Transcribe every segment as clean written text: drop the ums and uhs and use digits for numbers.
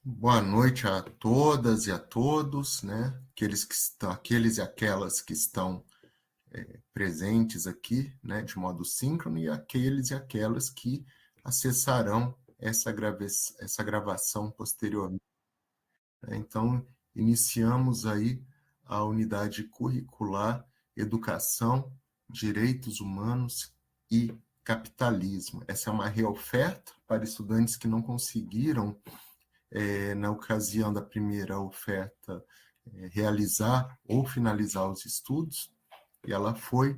Boa noite a todas e a todos, né? Aqueles e aquelas que estão presentes aqui, né, de modo síncrono, e aqueles e aquelas que acessarão essa gravação posteriormente. Então, iniciamos aí a unidade curricular Educação, Direitos Humanos e Capitalismo. Essa é uma reoferta para estudantes que não conseguiram na ocasião da primeira oferta, realizar ou finalizar os estudos, e ela foi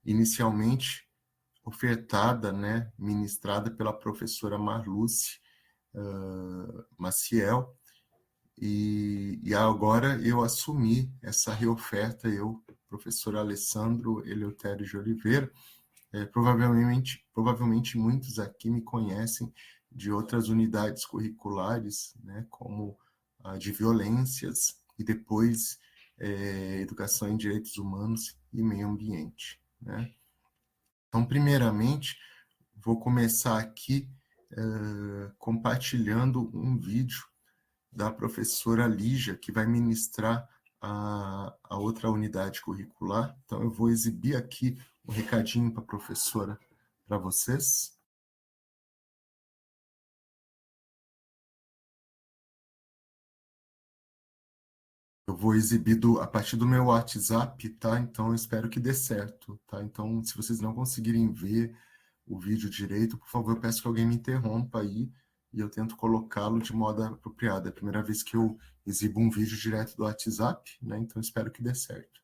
inicialmente ofertada, né, ministrada pela professora Marluce Maciel, e agora eu assumi essa reoferta, professor Alessandro Eleutério de Oliveira. Provavelmente muitos aqui me conhecem de outras unidades curriculares, né, como a de violências e depois educação em direitos humanos e meio ambiente, né? Então, primeiramente, vou começar aqui compartilhando um vídeo da professora Lígia, que vai ministrar a outra unidade curricular. Então, eu vou exibir aqui um recadinho para a professora, para vocês. Eu vou exibir a partir do meu WhatsApp, tá? Então, eu espero que dê certo, tá? Então, se vocês não conseguirem ver o vídeo direito, por favor, eu peço que alguém me interrompa aí e eu tento colocá-lo de modo apropriado. É a primeira vez que eu exibo um vídeo direto do WhatsApp, né? Então, espero que dê certo.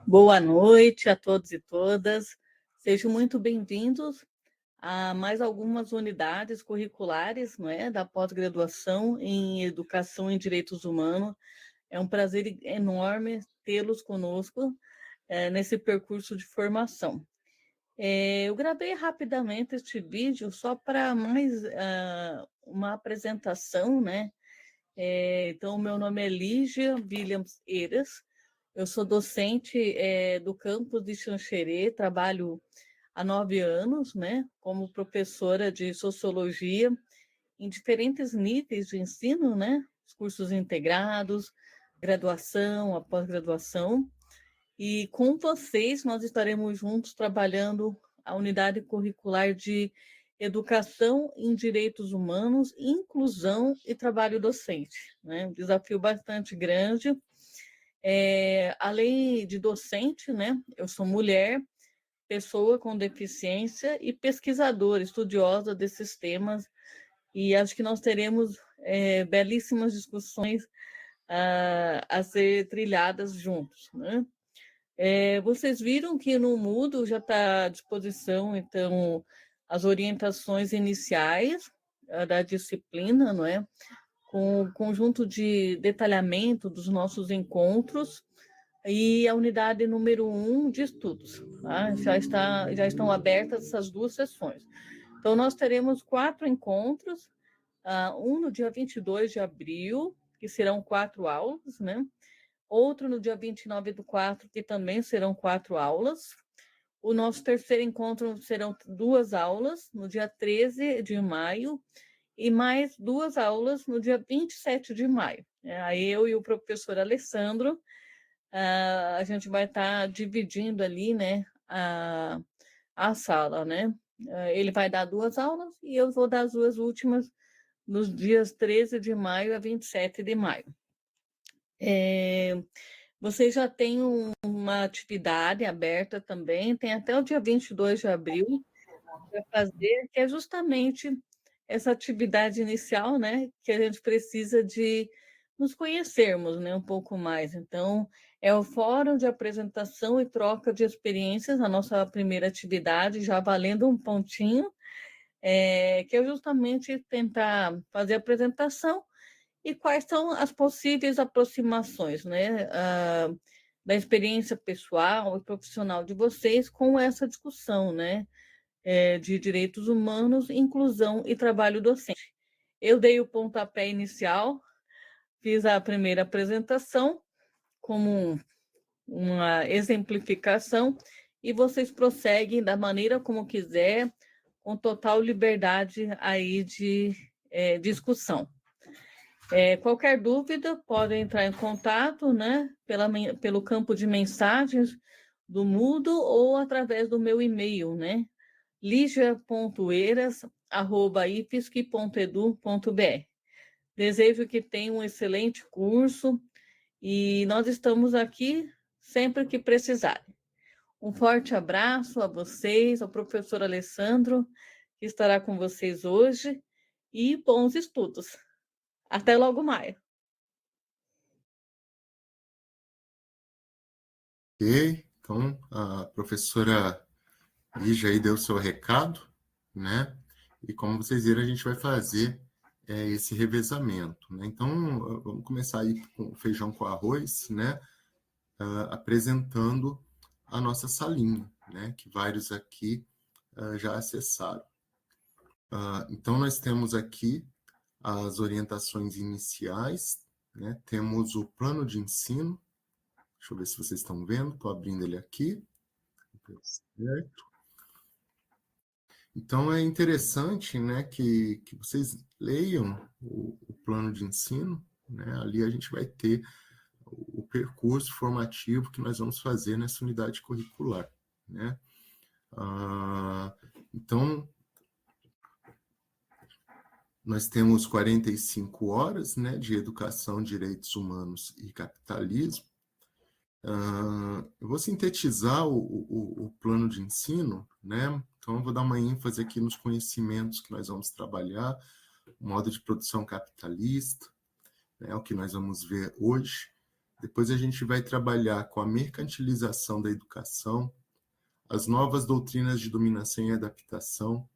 Boa noite a todos e todas. Sejam muito bem-vindos a mais algumas unidades curriculares, não é, da pós-graduação em Educação em Direitos Humanos. É um prazer enorme tê-los conosco nesse percurso de formação. Eu gravei rapidamente este vídeo só para mais uma apresentação, né? Então, meu nome é Lígia Williams Eiras, eu sou docente do campus de Xanxerê, trabalho há 9 anos, né, como professora de Sociologia em diferentes níveis de ensino, né, os cursos integrados, graduação, a pós-graduação, e com vocês nós estaremos juntos trabalhando a unidade curricular de Educação em Direitos Humanos, Inclusão e Trabalho Docente, né? Um desafio bastante grande. Além de docente, né? Eu sou mulher, pessoa com deficiência e pesquisadora, estudiosa desses temas, e acho que nós teremos belíssimas discussões a ser trilhadas juntos, né? Vocês viram que no Moodle já está à disposição, então, as orientações iniciais da disciplina, não é? Com o conjunto de detalhamento dos nossos encontros e a unidade número 1 de estudos. Tá? Já estão abertas essas duas sessões. Então, nós teremos 4 encontros, um no dia 22 de abril, que serão 4 aulas, né? Outro no dia 29/4, que também serão 4 aulas. O nosso terceiro encontro serão 2 aulas, no dia 13 de maio, e mais 2 aulas no dia 27 de maio. Aí eu e o professor Alessandro, a gente vai estar dividindo ali, né, a sala, né? Ele vai dar 2 aulas e eu vou dar as 2 últimas nos dias 13 de maio a 27 de maio. Vocês já têm uma atividade aberta também, tem até o dia 22 de abril para fazer, que é justamente essa atividade inicial, né, que a gente precisa de nos conhecermos, né, um pouco mais. Então, é o fórum de apresentação e troca de experiências, a nossa primeira atividade, já valendo um pontinho, que é justamente tentar fazer a apresentação e quais são as possíveis aproximações, né, da experiência pessoal e profissional de vocês com essa discussão, né, de direitos humanos, inclusão e trabalho docente. Eu dei o pontapé inicial, fiz a primeira apresentação como uma exemplificação e vocês prosseguem da maneira como quiser, com total liberdade aí de discussão. Qualquer dúvida, podem entrar em contato, né, pelo campo de mensagens do Moodle ou através do meu e-mail, né, ligia.eiras@ifsc.edu.br. Desejo que tenham um excelente curso e nós estamos aqui sempre que precisarem. Um forte abraço a vocês, ao professor Alessandro, que estará com vocês hoje, e bons estudos. Até logo mais. Ok, então a professora Lígia aí deu o seu recado, né? E como vocês viram, a gente vai fazer esse revezamento, né? Então, vamos começar aí com o feijão com arroz, né? Apresentando a nossa salinha, né? Que vários aqui já acessaram. Então, nós temos aqui as orientações iniciais, né? Temos o plano de ensino. Deixa eu ver se vocês estão vendo. Estou abrindo ele aqui. Certo. Então, é interessante, né, que vocês leiam o plano de ensino, né? Ali a gente vai ter o percurso formativo que nós vamos fazer nessa unidade curricular, né? Então, nós temos 45 horas, né, de educação, direitos humanos e capitalismo. Eu vou sintetizar o plano de ensino, né? Então, eu vou dar uma ênfase aqui nos conhecimentos que nós vamos trabalhar, o modo de produção capitalista, né, o que nós vamos ver hoje. Depois a gente vai trabalhar com a mercantilização da educação, as novas doutrinas de dominação e adaptação,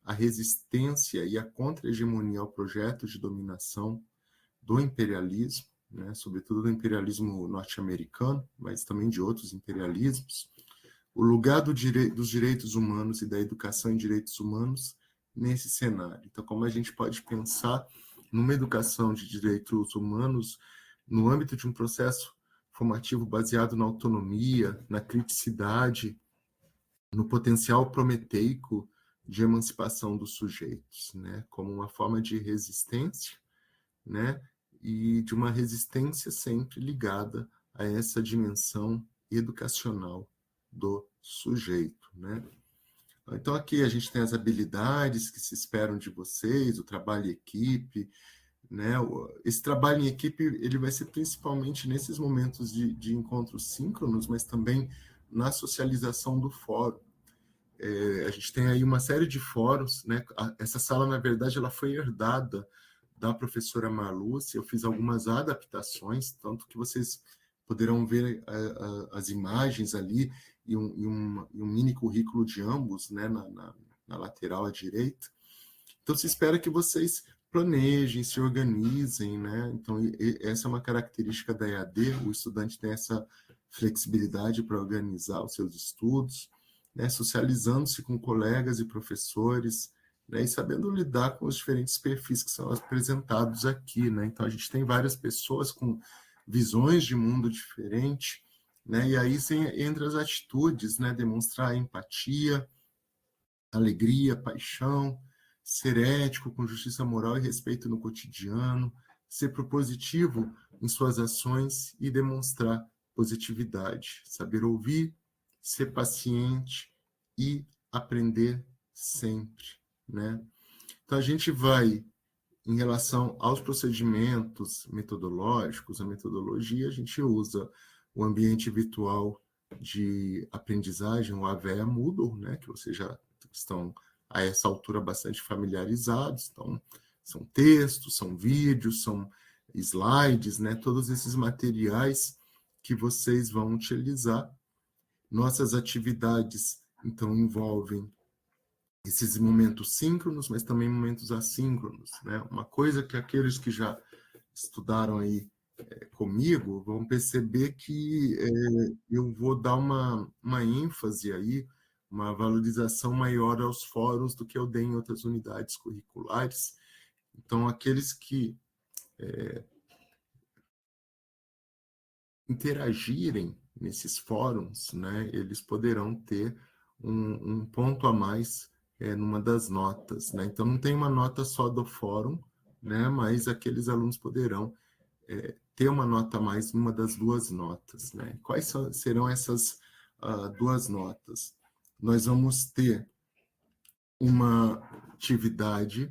a resistência e a contra-hegemonia ao projeto de dominação do imperialismo, né, sobretudo do imperialismo norte-americano, mas também de outros imperialismos, o lugar dos direitos humanos e da educação em direitos humanos nesse cenário. Então, como a gente pode pensar numa educação de direitos humanos no âmbito de um processo formativo baseado na autonomia, na criticidade, no potencial prometeico de emancipação dos sujeitos, né, como uma forma de resistência, né, e de uma resistência sempre ligada a essa dimensão educacional do sujeito, né? Então aqui a gente tem as habilidades que se esperam de vocês, o trabalho em equipe, né? Esse trabalho em equipe ele vai ser principalmente nesses momentos de encontros síncronos, mas também na socialização do fórum. A gente tem aí uma série de fóruns, né? Essa sala, na verdade, ela foi herdada da professora Marluce. Eu fiz algumas adaptações, tanto que vocês poderão ver as imagens ali e um mini currículo de ambos, né? Na lateral à direita. Então, se espera que vocês planejem, se organizem, né? Então, essa é uma característica da EAD, o estudante tem essa flexibilidade para organizar os seus estudos, né? Socializando-se com colegas e professores, né? E sabendo lidar com os diferentes perfis que são apresentados aqui, né? Então, a gente tem várias pessoas com visões de mundo diferentes, né? E aí entra as atitudes, né? Demonstrar empatia, alegria, paixão, ser ético, com justiça moral e respeito no cotidiano, ser propositivo em suas ações e demonstrar positividade, saber ouvir, ser paciente e aprender sempre, né? Então a gente vai, em relação aos procedimentos metodológicos, a metodologia, a gente usa o ambiente virtual de aprendizagem, o AVE Moodle, né, que vocês já estão a essa altura bastante familiarizados. Então, são textos, são vídeos, são slides, né, todos esses materiais que vocês vão utilizar. Nossas atividades, então, envolvem esses momentos síncronos, mas também momentos assíncronos, né? Uma coisa que aqueles que já estudaram aí comigo vão perceber que eu vou dar uma ênfase aí, uma valorização maior aos fóruns do que eu dei em outras unidades curriculares. Então, aqueles que interagirem nesses fóruns, né, eles poderão ter um ponto a mais numa das notas, né? Então, não tem uma nota só do fórum, né, mas aqueles alunos poderão ter uma nota a mais numa das duas notas, né? Quais serão essas duas notas? Nós vamos ter uma atividade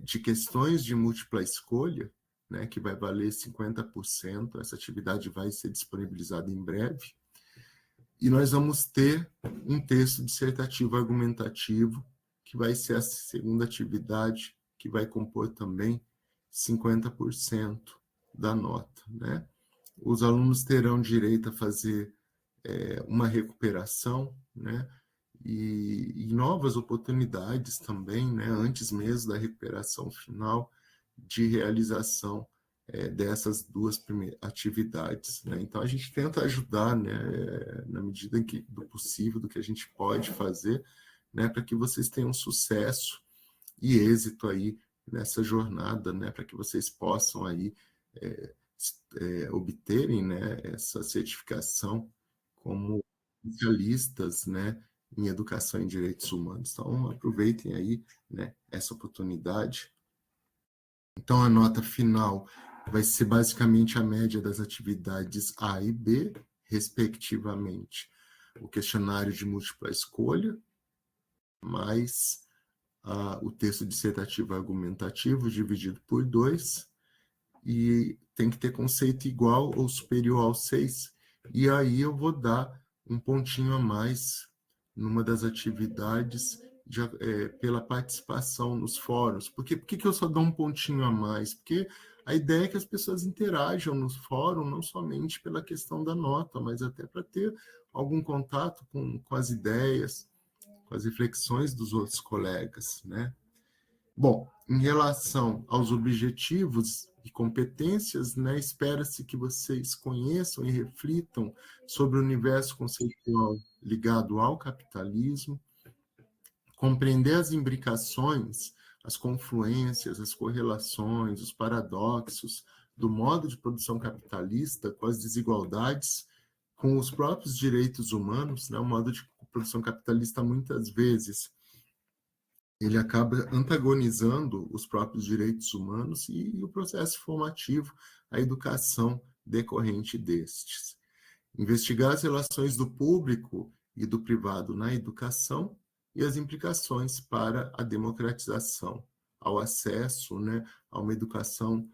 de questões de múltipla escolha, né, que vai valer 50%. Essa atividade vai ser disponibilizada em breve. E nós vamos ter um texto dissertativo argumentativo, que vai ser a segunda atividade, que vai compor também 50% da nota, né? Os alunos terão direito a fazer uma recuperação, né? E novas oportunidades também, né? Antes mesmo da recuperação final, de realização dessas duas atividades, né? Então, a gente tenta ajudar, né, na medida do possível, do que a gente pode fazer, né, para que vocês tenham sucesso e êxito aí nessa jornada, né, para que vocês possam aí obterem, né, essa certificação como especialistas, né, em educação e direitos humanos. Então, aproveitem aí, né, essa oportunidade. Então, a nota final vai ser basicamente a média das atividades A e B, respectivamente. O questionário de múltipla escolha, mais o texto dissertativo argumentativo dividido por 2, e tem que ter conceito igual ou superior ao 6, e aí eu vou dar um pontinho a mais numa das atividades pela participação nos fóruns. Por que eu só dou um pontinho a mais? Porque a ideia é que as pessoas interajam nos fóruns, não somente pela questão da nota, mas até para ter algum contato com as ideias, com as reflexões dos outros colegas, né? Bom, em relação aos objetivos e competências, né, espera-se que vocês conheçam e reflitam sobre o universo conceitual ligado ao capitalismo, compreender as imbricações, as confluências, as correlações, os paradoxos do modo de produção capitalista com as desigualdades, com os próprios direitos humanos, né? O modo de produção capitalista, muitas vezes, ele acaba antagonizando os próprios direitos humanos e o processo formativo, a educação decorrente destes. Investigar as relações do público e do privado na educação e as implicações para a democratização, ao acesso, né, a uma educação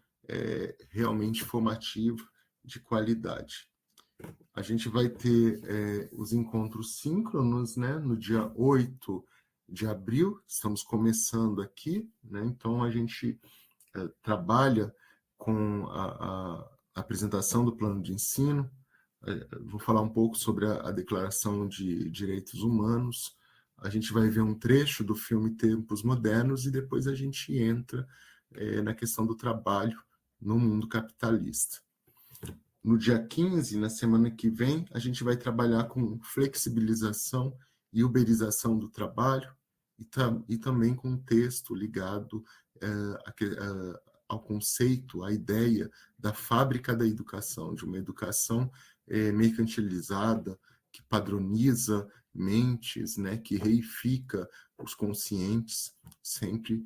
realmente formativa, de qualidade. A gente vai ter os encontros síncronos, né, no dia 8 de abril, estamos começando aqui, né, então a gente trabalha com a apresentação do plano de ensino. Vou falar um pouco sobre a Declaração de Direitos Humanos. A gente vai ver um trecho do filme Tempos Modernos e depois a gente entra na questão do trabalho no mundo capitalista. No dia 15, na semana que vem, a gente vai trabalhar com flexibilização e uberização do trabalho e também com um texto ligado ao conceito, à ideia da fábrica da educação, de uma educação mercantilizada, que padroniza mentes, né, que reifica os conscientes, sempre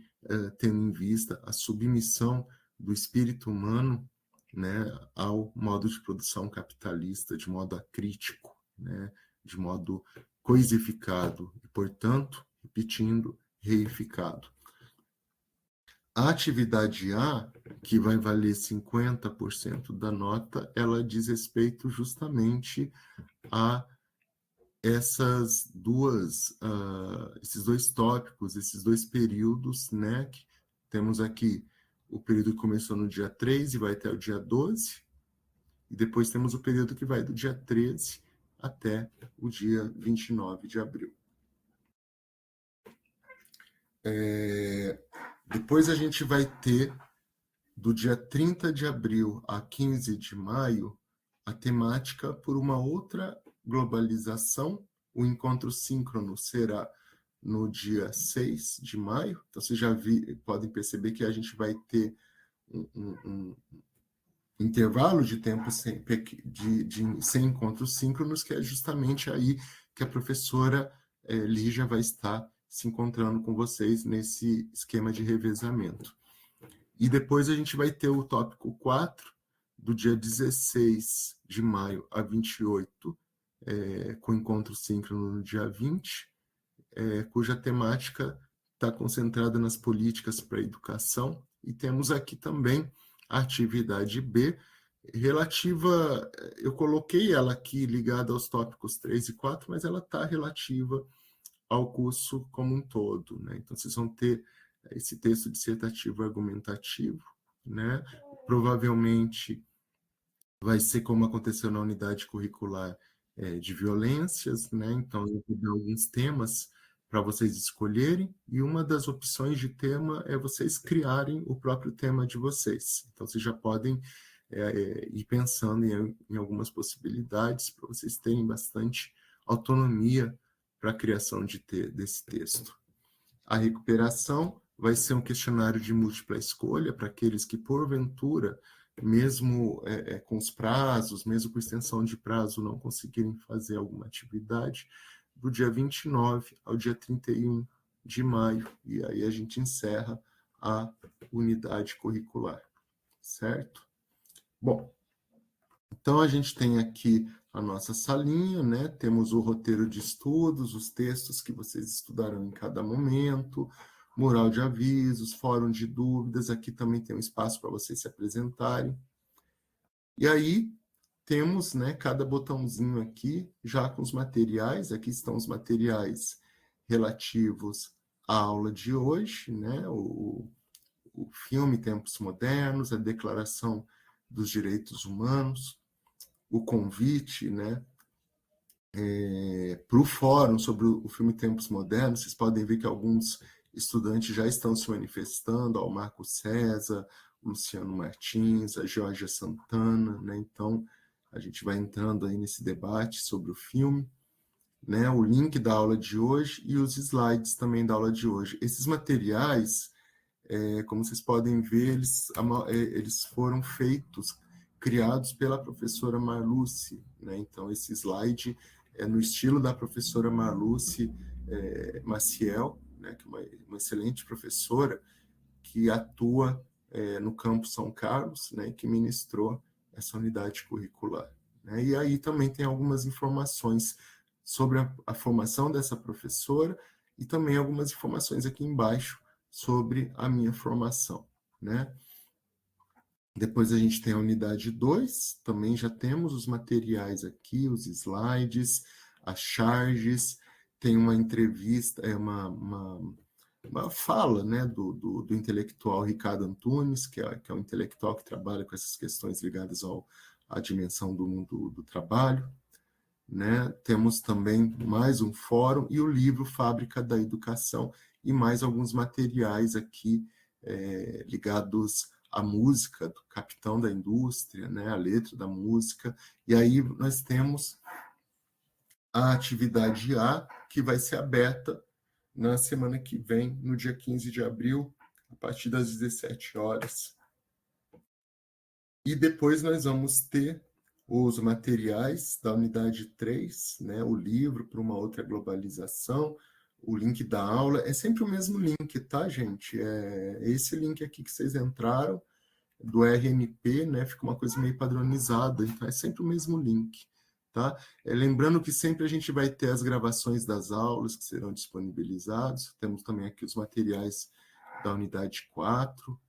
tendo em vista a submissão do espírito humano, né, ao modo de produção capitalista, de modo acrítico, né, de modo coisificado e, portanto, repetindo, reificado. A atividade A, que vai valer 50% da nota, ela diz respeito justamente a esses dois tópicos, esses dois períodos, né, que temos aqui o período que começou no dia 3 e vai até o dia 12, e depois temos o período que vai do dia 13 até o dia 29 de abril. Depois a gente vai ter, do dia 30 de abril a 15 de maio, a temática por uma outra globalização. O encontro síncrono será no dia 6 de maio. Então, vocês já podem perceber que a gente vai ter intervalo de tempo sem encontros síncronos, que é justamente aí que a professora Lígia vai estar se encontrando com vocês nesse esquema de revezamento. E depois a gente vai ter o tópico 4, do dia 16 de maio a 28, com encontro síncrono no dia 20, cuja temática está concentrada nas políticas para a educação. E temos aqui também a atividade B, relativa, eu coloquei ela aqui ligada aos tópicos 3 e 4, mas ela está relativa ao curso como um todo, né? Então, vocês vão ter esse texto dissertativo argumentativo, né? Provavelmente vai ser como aconteceu na unidade curricular de violências, né? Então, eu vou dar alguns temas para vocês escolherem, e uma das opções de tema é vocês criarem o próprio tema de vocês. Então, vocês já podem ir pensando em algumas possibilidades para vocês terem bastante autonomia para a criação desse texto. A recuperação vai ser um questionário de múltipla escolha para aqueles que, porventura, mesmo com os prazos, mesmo com extensão de prazo, não conseguirem fazer alguma atividade, do dia 29 ao dia 31 de maio, e aí a gente encerra a unidade curricular, certo? Bom, então a gente tem aqui a nossa salinha, né? Temos o roteiro de estudos, os textos que vocês estudarão em cada momento, mural de avisos, fórum de dúvidas, aqui também tem um espaço para vocês se apresentarem. E aí temos, né, cada botãozinho aqui, já com os materiais, aqui estão os materiais relativos à aula de hoje, né? O filme Tempos Modernos, a Declaração dos Direitos Humanos, o convite, né, para o fórum sobre o filme Tempos Modernos. Vocês podem ver que alguns estudantes já estão se manifestando, o Marco César, o Luciano Martins, a Georgia Santana, né? Então, a gente vai entrando aí nesse debate sobre o filme, né? O link da aula de hoje e os slides também da aula de hoje. Esses materiais, como vocês podem ver, eles foram criados pela professora Marluce, né? Então, esse slide é no estilo da professora Marluce Maciel, né? Que é uma excelente professora que atua no campus São Carlos, né? Que ministrou essa unidade curricular, né? E aí também tem algumas informações sobre a formação dessa professora e também algumas informações aqui embaixo sobre a minha formação, né? Depois a gente tem a unidade 2, também já temos os materiais aqui, os slides, as charges, tem uma entrevista, uma fala, né, do intelectual Ricardo Antunes, que é um intelectual que trabalha com essas questões ligadas à dimensão do mundo do trabalho, né? Temos também mais um fórum e o livro Fábrica da Educação e mais alguns materiais aqui ligados à música do Capitão da Indústria, né? A letra da música. E aí nós temos a atividade A, que vai ser aberta na semana que vem, no dia 15 de abril, a partir das 17 horas. E depois nós vamos ter os materiais da unidade 3, né, o livro para uma outra globalização, o link da aula, é sempre o mesmo link, tá, gente? É esse link aqui que vocês entraram, do RNP, né, fica uma coisa meio padronizada, então é sempre o mesmo link, tá? Lembrando que sempre a gente vai ter as gravações das aulas que serão disponibilizados, temos também aqui os materiais da unidade 4,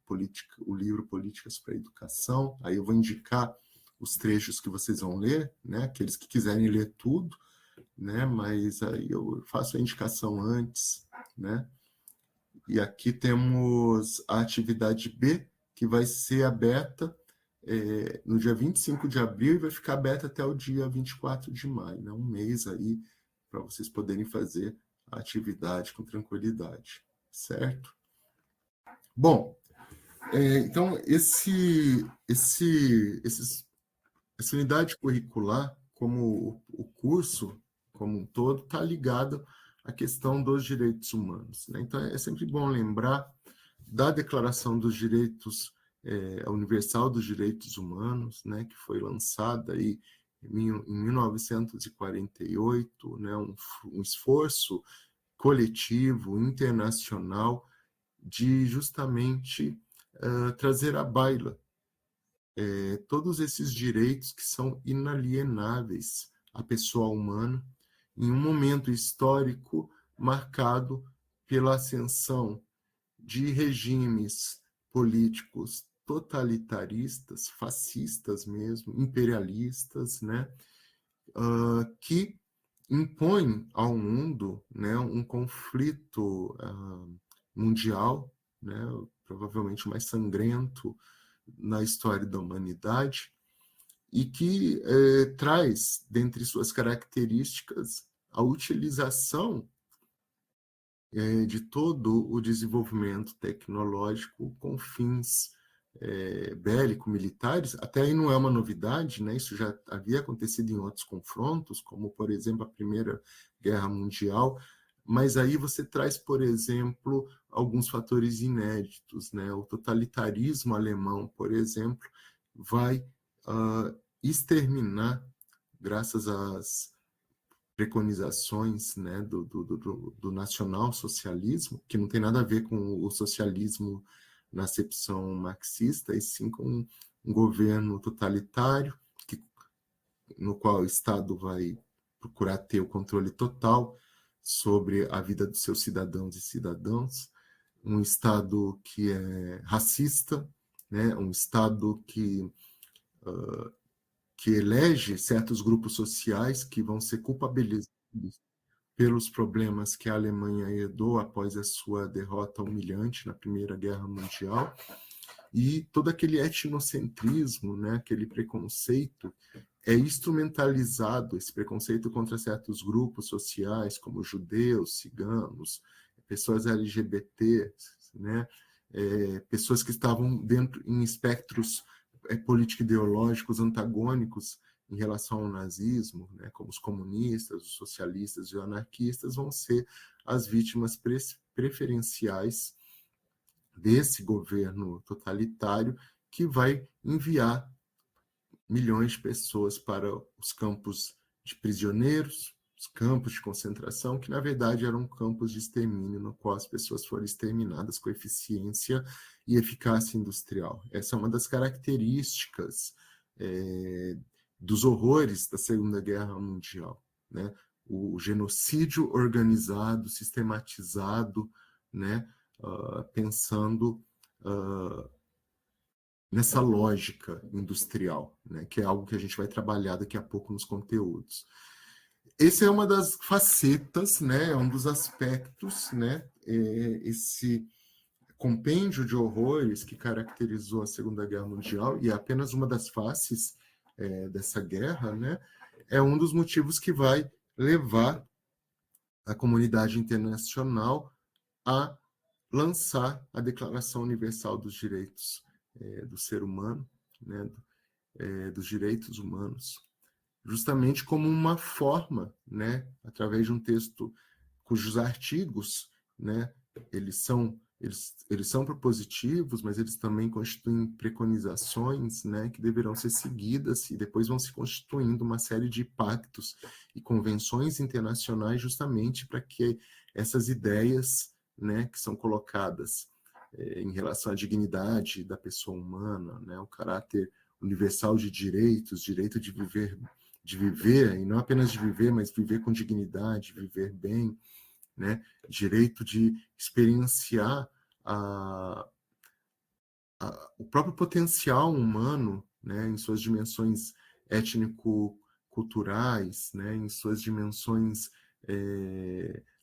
o livro Políticas para a Educação, aí eu vou indicar os trechos que vocês vão ler, né? Aqueles que quiserem ler tudo, né? Mas aí eu faço a indicação antes, né? E aqui temos a atividade B, que vai ser aberta no dia 25 de abril e vai ficar aberta até o dia 24 de maio, né? Um mês aí para vocês poderem fazer a atividade com tranquilidade, certo? Bom, então essa unidade curricular, como o curso como um todo, está ligado à questão dos direitos humanos, né? Então, é sempre bom lembrar da Declaração dos Direitos a Universal dos Direitos Humanos, né, que foi lançada aí em 1948, né, um esforço coletivo, internacional, de justamente trazer à baila todos esses direitos que são inalienáveis à pessoa humana em um momento histórico marcado pela ascensão de regimes políticos totalitaristas, fascistas mesmo, imperialistas, né, que impõem ao mundo, né, um conflito mundial, né, provavelmente o mais sangrento na história da humanidade, e que traz, dentre suas características, a utilização de todo o desenvolvimento tecnológico com fins bélico-militares. Até aí não é uma novidade, né? Isso já havia acontecido em outros confrontos, como, por exemplo, a Primeira Guerra Mundial, mas aí você traz, por exemplo, alguns fatores inéditos, né? O totalitarismo alemão, por exemplo, vai exterminar, graças às preconizações, né, do nacional-socialismo, que não tem nada a ver com o socialismo na acepção marxista, e sim com um governo totalitário, no qual o Estado vai procurar ter o controle total sobre a vida dos seus cidadãos e cidadãs, um Estado que é racista, né, um Estado que elege certos grupos sociais que vão ser culpabilizados pelos problemas que a Alemanha herdou após a sua derrota humilhante na Primeira Guerra Mundial, e todo aquele etnocentrismo, né, aquele preconceito, é instrumentalizado, esse preconceito contra certos grupos sociais, como judeus, ciganos, pessoas LGBT, né, pessoas que estavam dentro em espectros político-ideológicos antagônicos em relação ao nazismo, né, como os comunistas, os socialistas e os anarquistas, vão ser as vítimas preferenciais desse governo totalitário, que vai enviar milhões de pessoas para os campos de prisioneiros, os campos de concentração, que na verdade eram campos de extermínio, no qual as pessoas foram exterminadas com eficiência e eficácia industrial. Essa é uma das características dos horrores da Segunda Guerra Mundial, né? O genocídio organizado, sistematizado, né? Pensando nessa lógica industrial, né? Que é algo que a gente vai trabalhar daqui a pouco nos conteúdos. Esse é uma das facetas, né? É um dos aspectos, né? Esse compêndio de horrores que caracterizou a Segunda Guerra Mundial, e é apenas uma das faces dessa guerra, né? É um dos motivos que vai levar a comunidade internacional a lançar a Declaração Universal dos Direitos do Ser Humano, né? Dos direitos humanos, justamente como uma forma, né? Através de um texto cujos artigos, né? Eles são propositivos, mas eles também constituem preconizações, né, que deverão ser seguidas, e depois vão se constituindo uma série de pactos e convenções internacionais justamente para que essas ideias, né, que são colocadas em relação à dignidade da pessoa humana, né, o caráter universal de direitos, direito de viver, e não apenas de viver, mas viver com dignidade, viver bem, né, direito de experienciar o próprio potencial humano, né, em suas dimensões étnico-culturais, né, em suas dimensões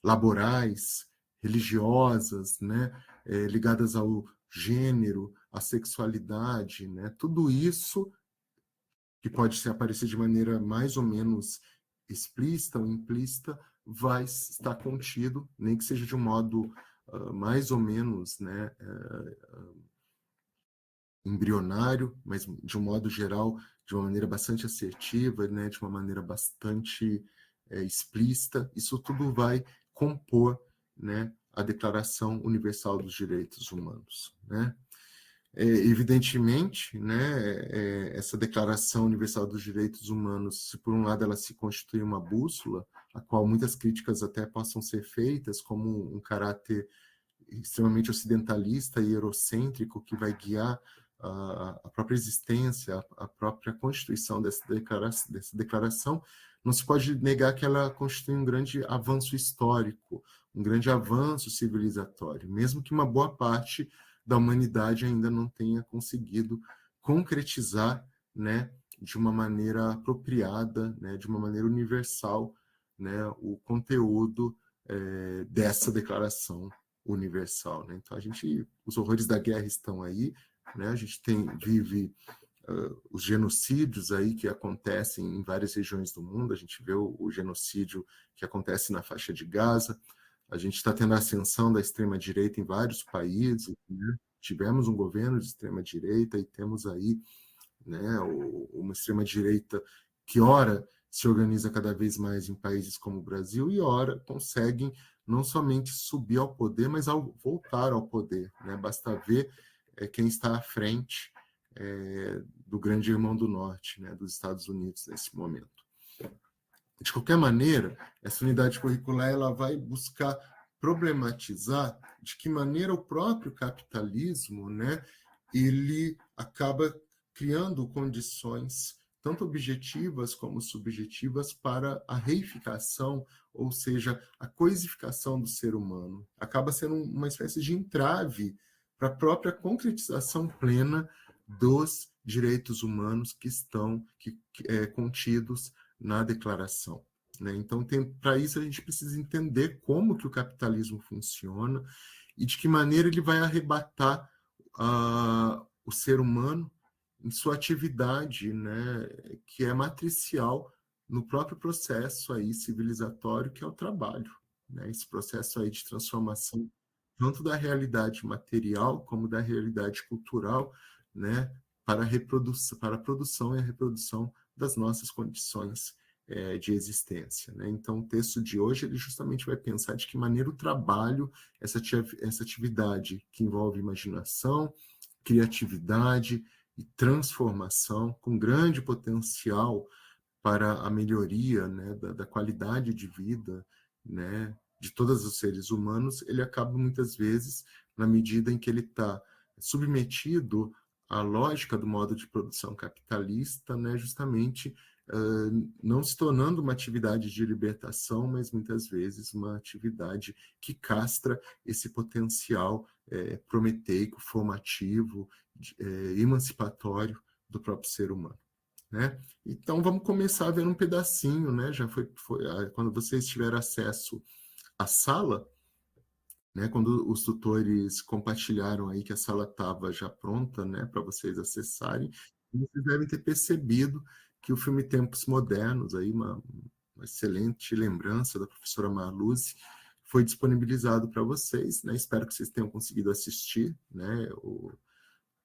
laborais, religiosas, né, ligadas ao gênero, à sexualidade, né, tudo isso que pode aparecer de maneira mais ou menos explícita ou implícita, vai estar contido, nem que seja de um modo mais ou menos, né, embrionário, mas de um modo geral, de uma maneira bastante assertiva, né, de uma maneira bastante explícita. Isso tudo vai compor, né, a Declaração Universal dos Direitos Humanos, né? Evidentemente, né, essa Declaração Universal dos Direitos Humanos, se por um lado ela se constitui uma bússola, a qual muitas críticas até possam ser feitas, como um caráter extremamente ocidentalista e eurocêntrico que vai guiar a própria existência, a própria constituição dessa declaração, não se pode negar que ela constitui um grande avanço histórico, um grande avanço civilizatório, mesmo que uma boa parte da humanidade ainda não tenha conseguido concretizar, né, de uma maneira apropriada, né, de uma maneira universal, né, o conteúdo dessa declaração universal, né? Então os horrores da guerra estão aí, né? A gente vive os genocídios aí que acontecem em várias regiões do mundo. A gente vê o genocídio que acontece na faixa de Gaza. A gente está tendo a ascensão da extrema direita em vários países, né? Tivemos um governo de extrema direita e temos aí, né, uma extrema direita que ora se organiza cada vez mais em países como o Brasil e ora conseguem não somente subir ao poder, mas voltar ao poder, né? Basta ver quem está à frente do grande irmão do norte, né, dos Estados Unidos nesse momento. De qualquer maneira, essa unidade curricular ela vai buscar problematizar de que maneira o próprio capitalismo, né, ele acaba criando condições tanto objetivas como subjetivas para a reificação, ou seja, a coisificação do ser humano. Acaba sendo uma espécie de entrave para a própria concretização plena dos direitos humanos que estão contidos na declaração. Né? Então, para isso, a gente precisa entender como que o capitalismo funciona e de que maneira ele vai arrebatar o ser humano em sua atividade, né, que é matricial no próprio processo aí civilizatório que é o trabalho, né, esse processo aí de transformação tanto da realidade material como da realidade cultural, né, para a produção e a reprodução das nossas condições de existência. Né? Então, o texto de hoje ele justamente vai pensar de que maneira o trabalho, essa atividade que envolve imaginação, criatividade e transformação, com grande potencial para a melhoria, né, da qualidade de vida, né, de todos os seres humanos, ele acaba muitas vezes, na medida em que ele está submetido à lógica do modo de produção capitalista, né, justamente não se tornando uma atividade de libertação, mas muitas vezes uma atividade que castra esse potencial prometeico, formativo, emancipatório do próprio ser humano. Né? Então vamos começar vendo um pedacinho, né? Já foi quando vocês tiveram acesso à sala, né? Quando os tutores compartilharam aí que a sala estava já pronta, né? Para vocês acessarem, vocês devem ter percebido que o filme Tempos Modernos, aí uma excelente lembrança da professora Marluce, foi disponibilizado para vocês, né? Espero que vocês tenham conseguido assistir, né?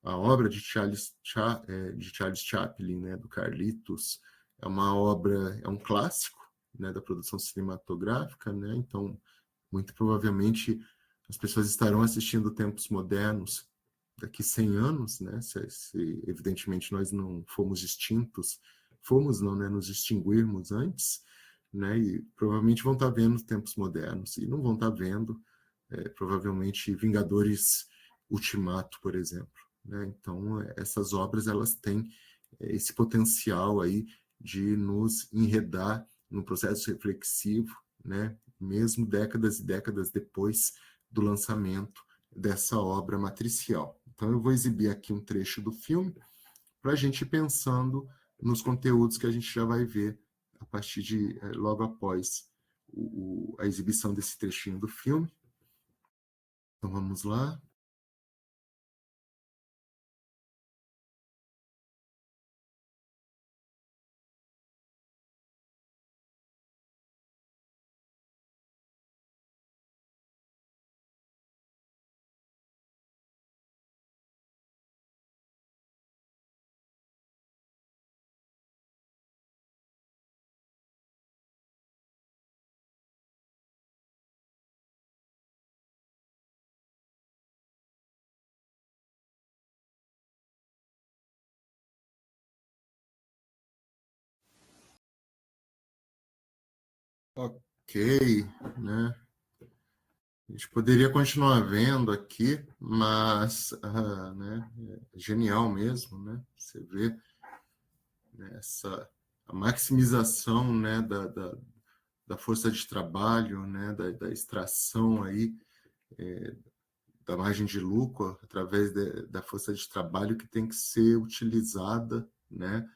A obra de Charles Chaplin, né, do Carlitos, é uma obra, é um clássico, né, da produção cinematográfica, né? Então, muito provavelmente as pessoas estarão assistindo Tempos Modernos daqui 100 anos, né? Se evidentemente nós não fomos extintos, fomos não, né, nos extinguirmos antes, né? E provavelmente vão estar vendo Tempos Modernos e não vão estar vendo provavelmente Vingadores Ultimato, por exemplo. Né? Então, essas obras elas têm esse potencial aí de nos enredar num processo reflexivo, né? Mesmo décadas e décadas depois do lançamento dessa obra matricial. Então, eu vou exibir aqui um trecho do filme para a gente ir pensando nos conteúdos que a gente já vai ver a partir de logo após a exibição desse trechinho do filme. Então, vamos lá. Ok, né? A gente poderia continuar vendo aqui, mas né, é genial mesmo, né? Você vê, né, a maximização, né, da força de trabalho, né, da extração aí, da margem de lucro através da força de trabalho que tem que ser utilizada, né,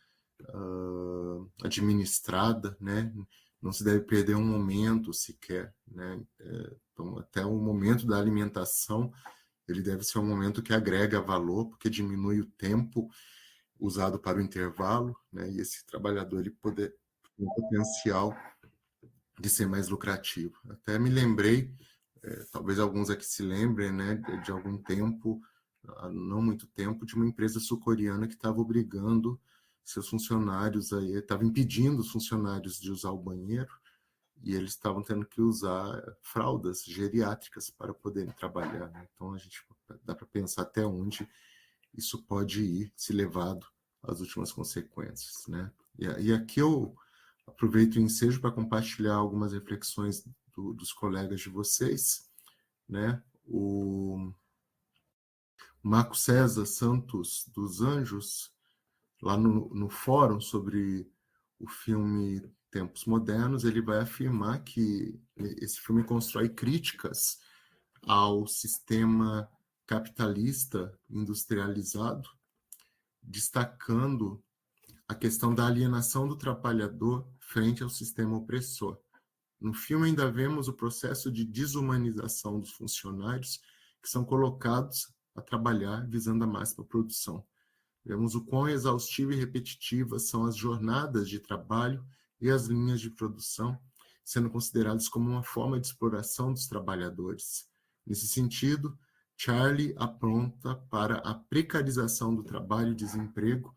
administrada, né? Não se deve perder um momento sequer, né? Então, até o momento da alimentação, ele deve ser um momento que agrega valor, porque diminui o tempo usado para o intervalo, né? E esse trabalhador ele tem o potencial de ser mais lucrativo. Até me lembrei, talvez alguns aqui se lembrem, né, de algum tempo, não muito tempo, de uma empresa sul-coreana que estava obrigando seus funcionários aí, estava impedindo os funcionários de usar o banheiro e eles estavam tendo que usar fraldas geriátricas para poderem trabalhar, né? Então a gente dá para pensar até onde isso pode ir, se levado às últimas consequências, né? E aqui eu aproveito o ensejo para compartilhar algumas reflexões dos colegas de vocês, né? O Marco César Santos dos Anjos, lá no fórum sobre o filme Tempos Modernos, ele vai afirmar que esse filme constrói críticas ao sistema capitalista industrializado, destacando a questão da alienação do trabalhador frente ao sistema opressor. No filme ainda vemos o processo de desumanização dos funcionários que são colocados a trabalhar visando a máxima produção. Vemos o quão exaustivas e repetitivas são as jornadas de trabalho e as linhas de produção, sendo consideradas como uma forma de exploração dos trabalhadores. Nesse sentido, Charlie aponta para a precarização do trabalho e desemprego,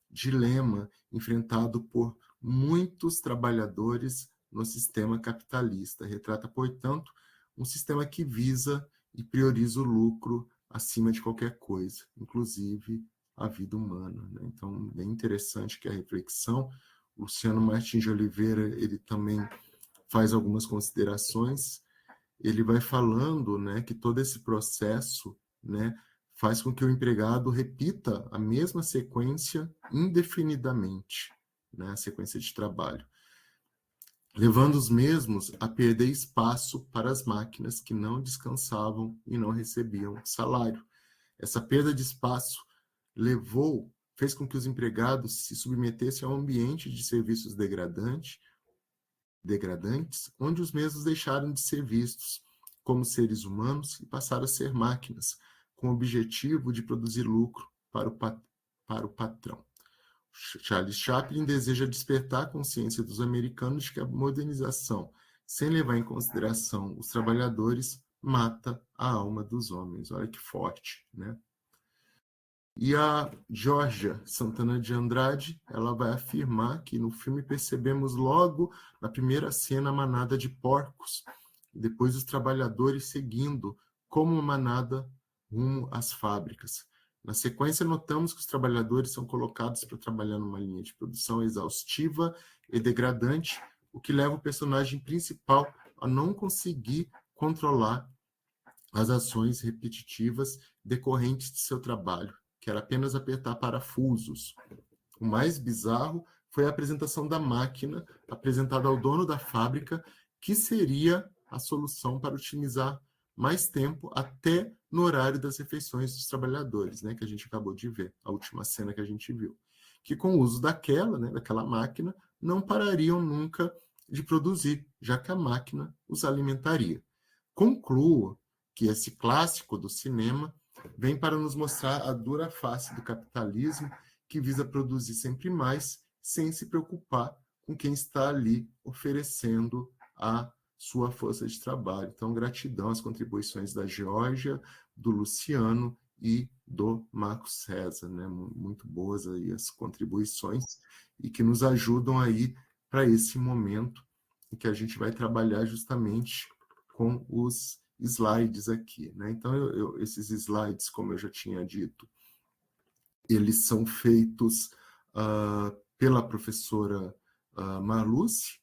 dilema enfrentado por muitos trabalhadores no sistema capitalista. Retrata, portanto, um sistema que visa e prioriza o lucro acima de qualquer coisa, inclusive a vida humana, né? Então, bem interessante que a reflexão. O Luciano Martins de Oliveira, ele também faz algumas considerações. Ele vai falando, né, que todo esse processo, né, faz com que o empregado repita a mesma sequência indefinidamente, né, a sequência de trabalho, levando os mesmos a perder espaço para as máquinas que não descansavam e não recebiam salário. Essa perda de espaço fez com que os empregados se submetessem a um ambiente de serviços degradantes, onde os mesmos deixaram de ser vistos como seres humanos e passaram a ser máquinas, com o objetivo de produzir lucro para o patrão. Charles Chaplin deseja despertar a consciência dos americanos de que a modernização, sem levar em consideração os trabalhadores, mata a alma dos homens. Olha que forte, né? E a Georgia Santana de Andrade, ela vai afirmar que no filme percebemos logo na primeira cena a manada de porcos, e depois os trabalhadores seguindo como uma manada rumo às fábricas. Na sequência, notamos que os trabalhadores são colocados para trabalhar numa linha de produção exaustiva e degradante, o que leva o personagem principal a não conseguir controlar as ações repetitivas decorrentes de seu trabalho, que era apenas apertar parafusos. O mais bizarro foi a apresentação da máquina apresentada ao dono da fábrica, que seria a solução para otimizar mais tempo até no horário das refeições dos trabalhadores, né, que a gente acabou de ver, a última cena que a gente viu. Que com o uso daquela máquina, não parariam nunca de produzir, já que a máquina os alimentaria. Concluo que esse clássico do cinema vem para nos mostrar a dura face do capitalismo, que visa produzir sempre mais, sem se preocupar com quem está ali oferecendo a sua força de trabalho. Então, gratidão às contribuições da Geórgia, do Luciano e do Marco César, né? Muito boas aí as contribuições e que nos ajudam aí para esse momento em que a gente vai trabalhar justamente com os slides aqui, né? Então, esses slides, como eu já tinha dito, eles são feitos pela professora Marluce,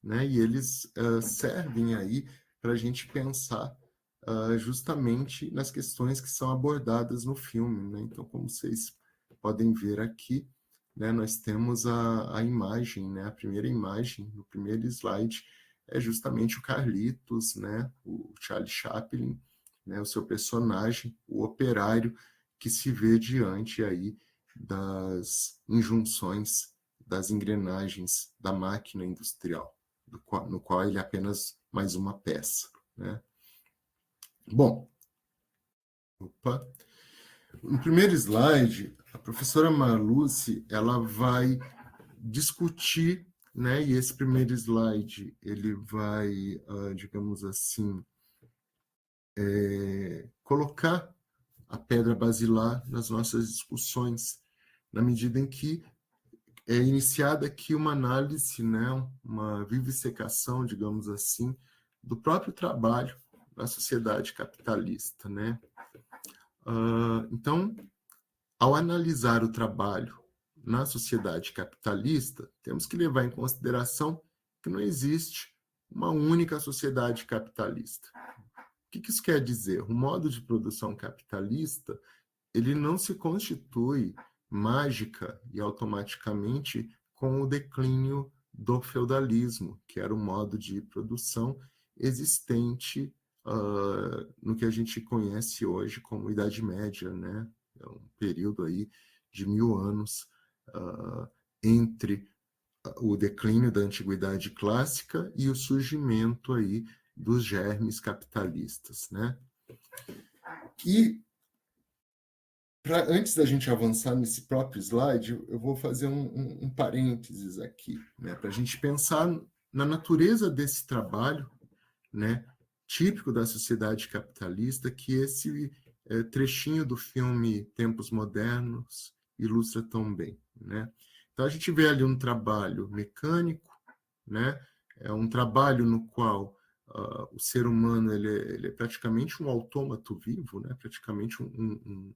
né? E eles servem aí para a gente pensar justamente nas questões que são abordadas no filme, né? Então, como vocês podem ver aqui, né, nós temos a imagem, né? A primeira imagem, no primeiro slide, é justamente o Carlitos, né? O Charlie Chaplin, né? O seu personagem, o operário, que se vê diante aí das injunções, das engrenagens da máquina industrial, no qual ele é apenas mais uma peça, né? Bom, no primeiro slide, a professora Marluce, ela vai discutir, né? E esse primeiro slide, ele vai, digamos assim, colocar a pedra basilar nas nossas discussões, na medida em que é iniciada aqui uma análise, né? Uma vivissecação, digamos assim, do próprio trabalho na sociedade capitalista, né? Então, ao analisar o trabalho na sociedade capitalista, temos que levar em consideração que não existe uma única sociedade capitalista. O que isso quer dizer? O modo de produção capitalista, ele não se constitui mágica e automaticamente com o declínio do feudalismo, que era o modo de produção existente no que a gente conhece hoje como Idade Média, né? É um período aí de 1000 anos entre o declínio da antiguidade clássica e o surgimento aí dos germes capitalistas, né? E antes da gente avançar nesse próprio slide, eu vou fazer um parênteses aqui, né, para a gente pensar na natureza desse trabalho, né, típico da sociedade capitalista, que esse trechinho do filme Tempos Modernos ilustra tão bem, né? Então a gente vê ali um trabalho mecânico, né? É um trabalho no qual o ser humano ele é praticamente um autômato vivo, né? Praticamente um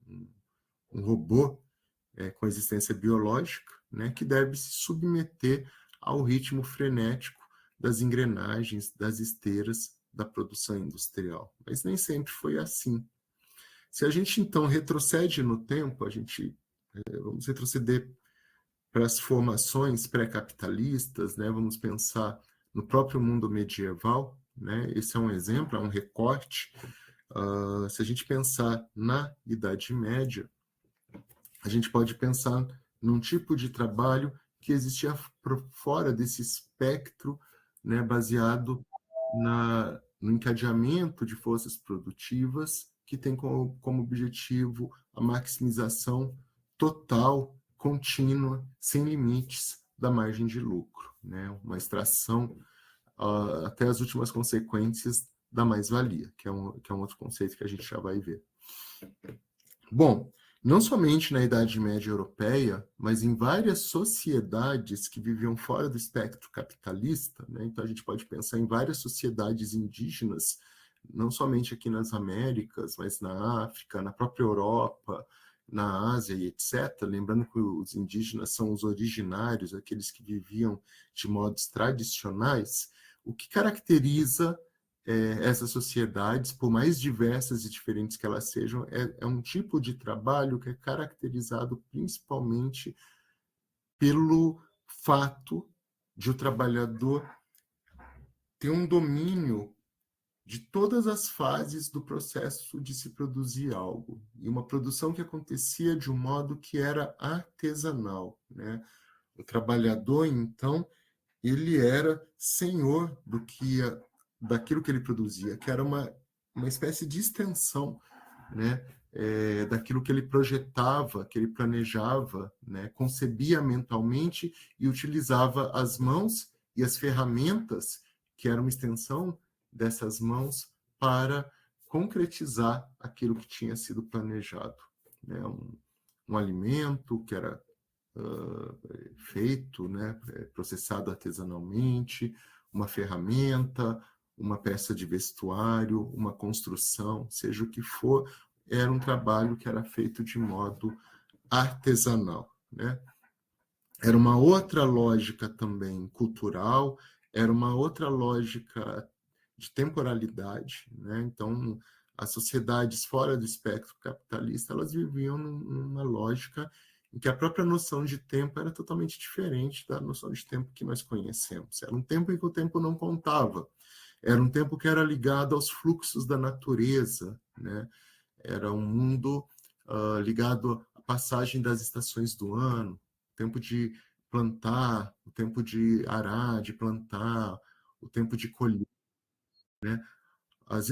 robô com existência biológica, né? Que deve se submeter ao ritmo frenético das engrenagens, das esteiras da produção industrial. Mas nem sempre foi assim. Se a gente, então, retrocede no tempo, vamos retroceder para as formações pré-capitalistas, né? Vamos pensar no próprio mundo medieval, né? Esse é um exemplo, é um recorte. Se a gente pensar na Idade Média, a gente pode pensar num tipo de trabalho que existia fora desse espectro, né, baseado no encadeamento de forças produtivas que tem como objetivo a maximização total, contínua, sem limites da margem de lucro, né? Uma extração até as últimas consequências da mais-valia, que é um outro conceito que a gente já vai ver. Bom, não somente na Idade Média Europeia, mas em várias sociedades que viviam fora do espectro capitalista, né? Então a gente pode pensar em várias sociedades indígenas, não somente aqui nas Américas, mas na África, na própria Europa, na Ásia e etc. Lembrando que os indígenas são os originários, aqueles que viviam de modos tradicionais. O que caracteriza essas sociedades, por mais diversas e diferentes que elas sejam, é um tipo de trabalho que é caracterizado principalmente pelo fato de o trabalhador ter um domínio de todas as fases do processo de se produzir algo. E uma produção que acontecia de um modo que era artesanal, né? O trabalhador, então, ele era senhor daquilo que ele produzia, que era uma espécie de extensão, né, daquilo que ele projetava, que ele planejava, né, concebia mentalmente e utilizava as mãos e as ferramentas, que eram uma extensão dessas mãos, para concretizar aquilo que tinha sido planejado, né, um alimento que era feito, né, processado artesanalmente, uma ferramenta, uma peça de vestuário, uma construção, seja o que for, era um trabalho que era feito de modo artesanal, né? Era uma outra lógica também cultural, era uma outra lógica de temporalidade, né? Então, as sociedades fora do espectro capitalista, elas viviam numa lógica em que a própria noção de tempo era totalmente diferente da noção de tempo que nós conhecemos. Era um tempo em que o tempo não contava, era um tempo que era ligado aos fluxos da natureza, né? Era um mundo ligado à passagem das estações do ano, o tempo de plantar, o tempo de arar, de plantar, o tempo de colher, né?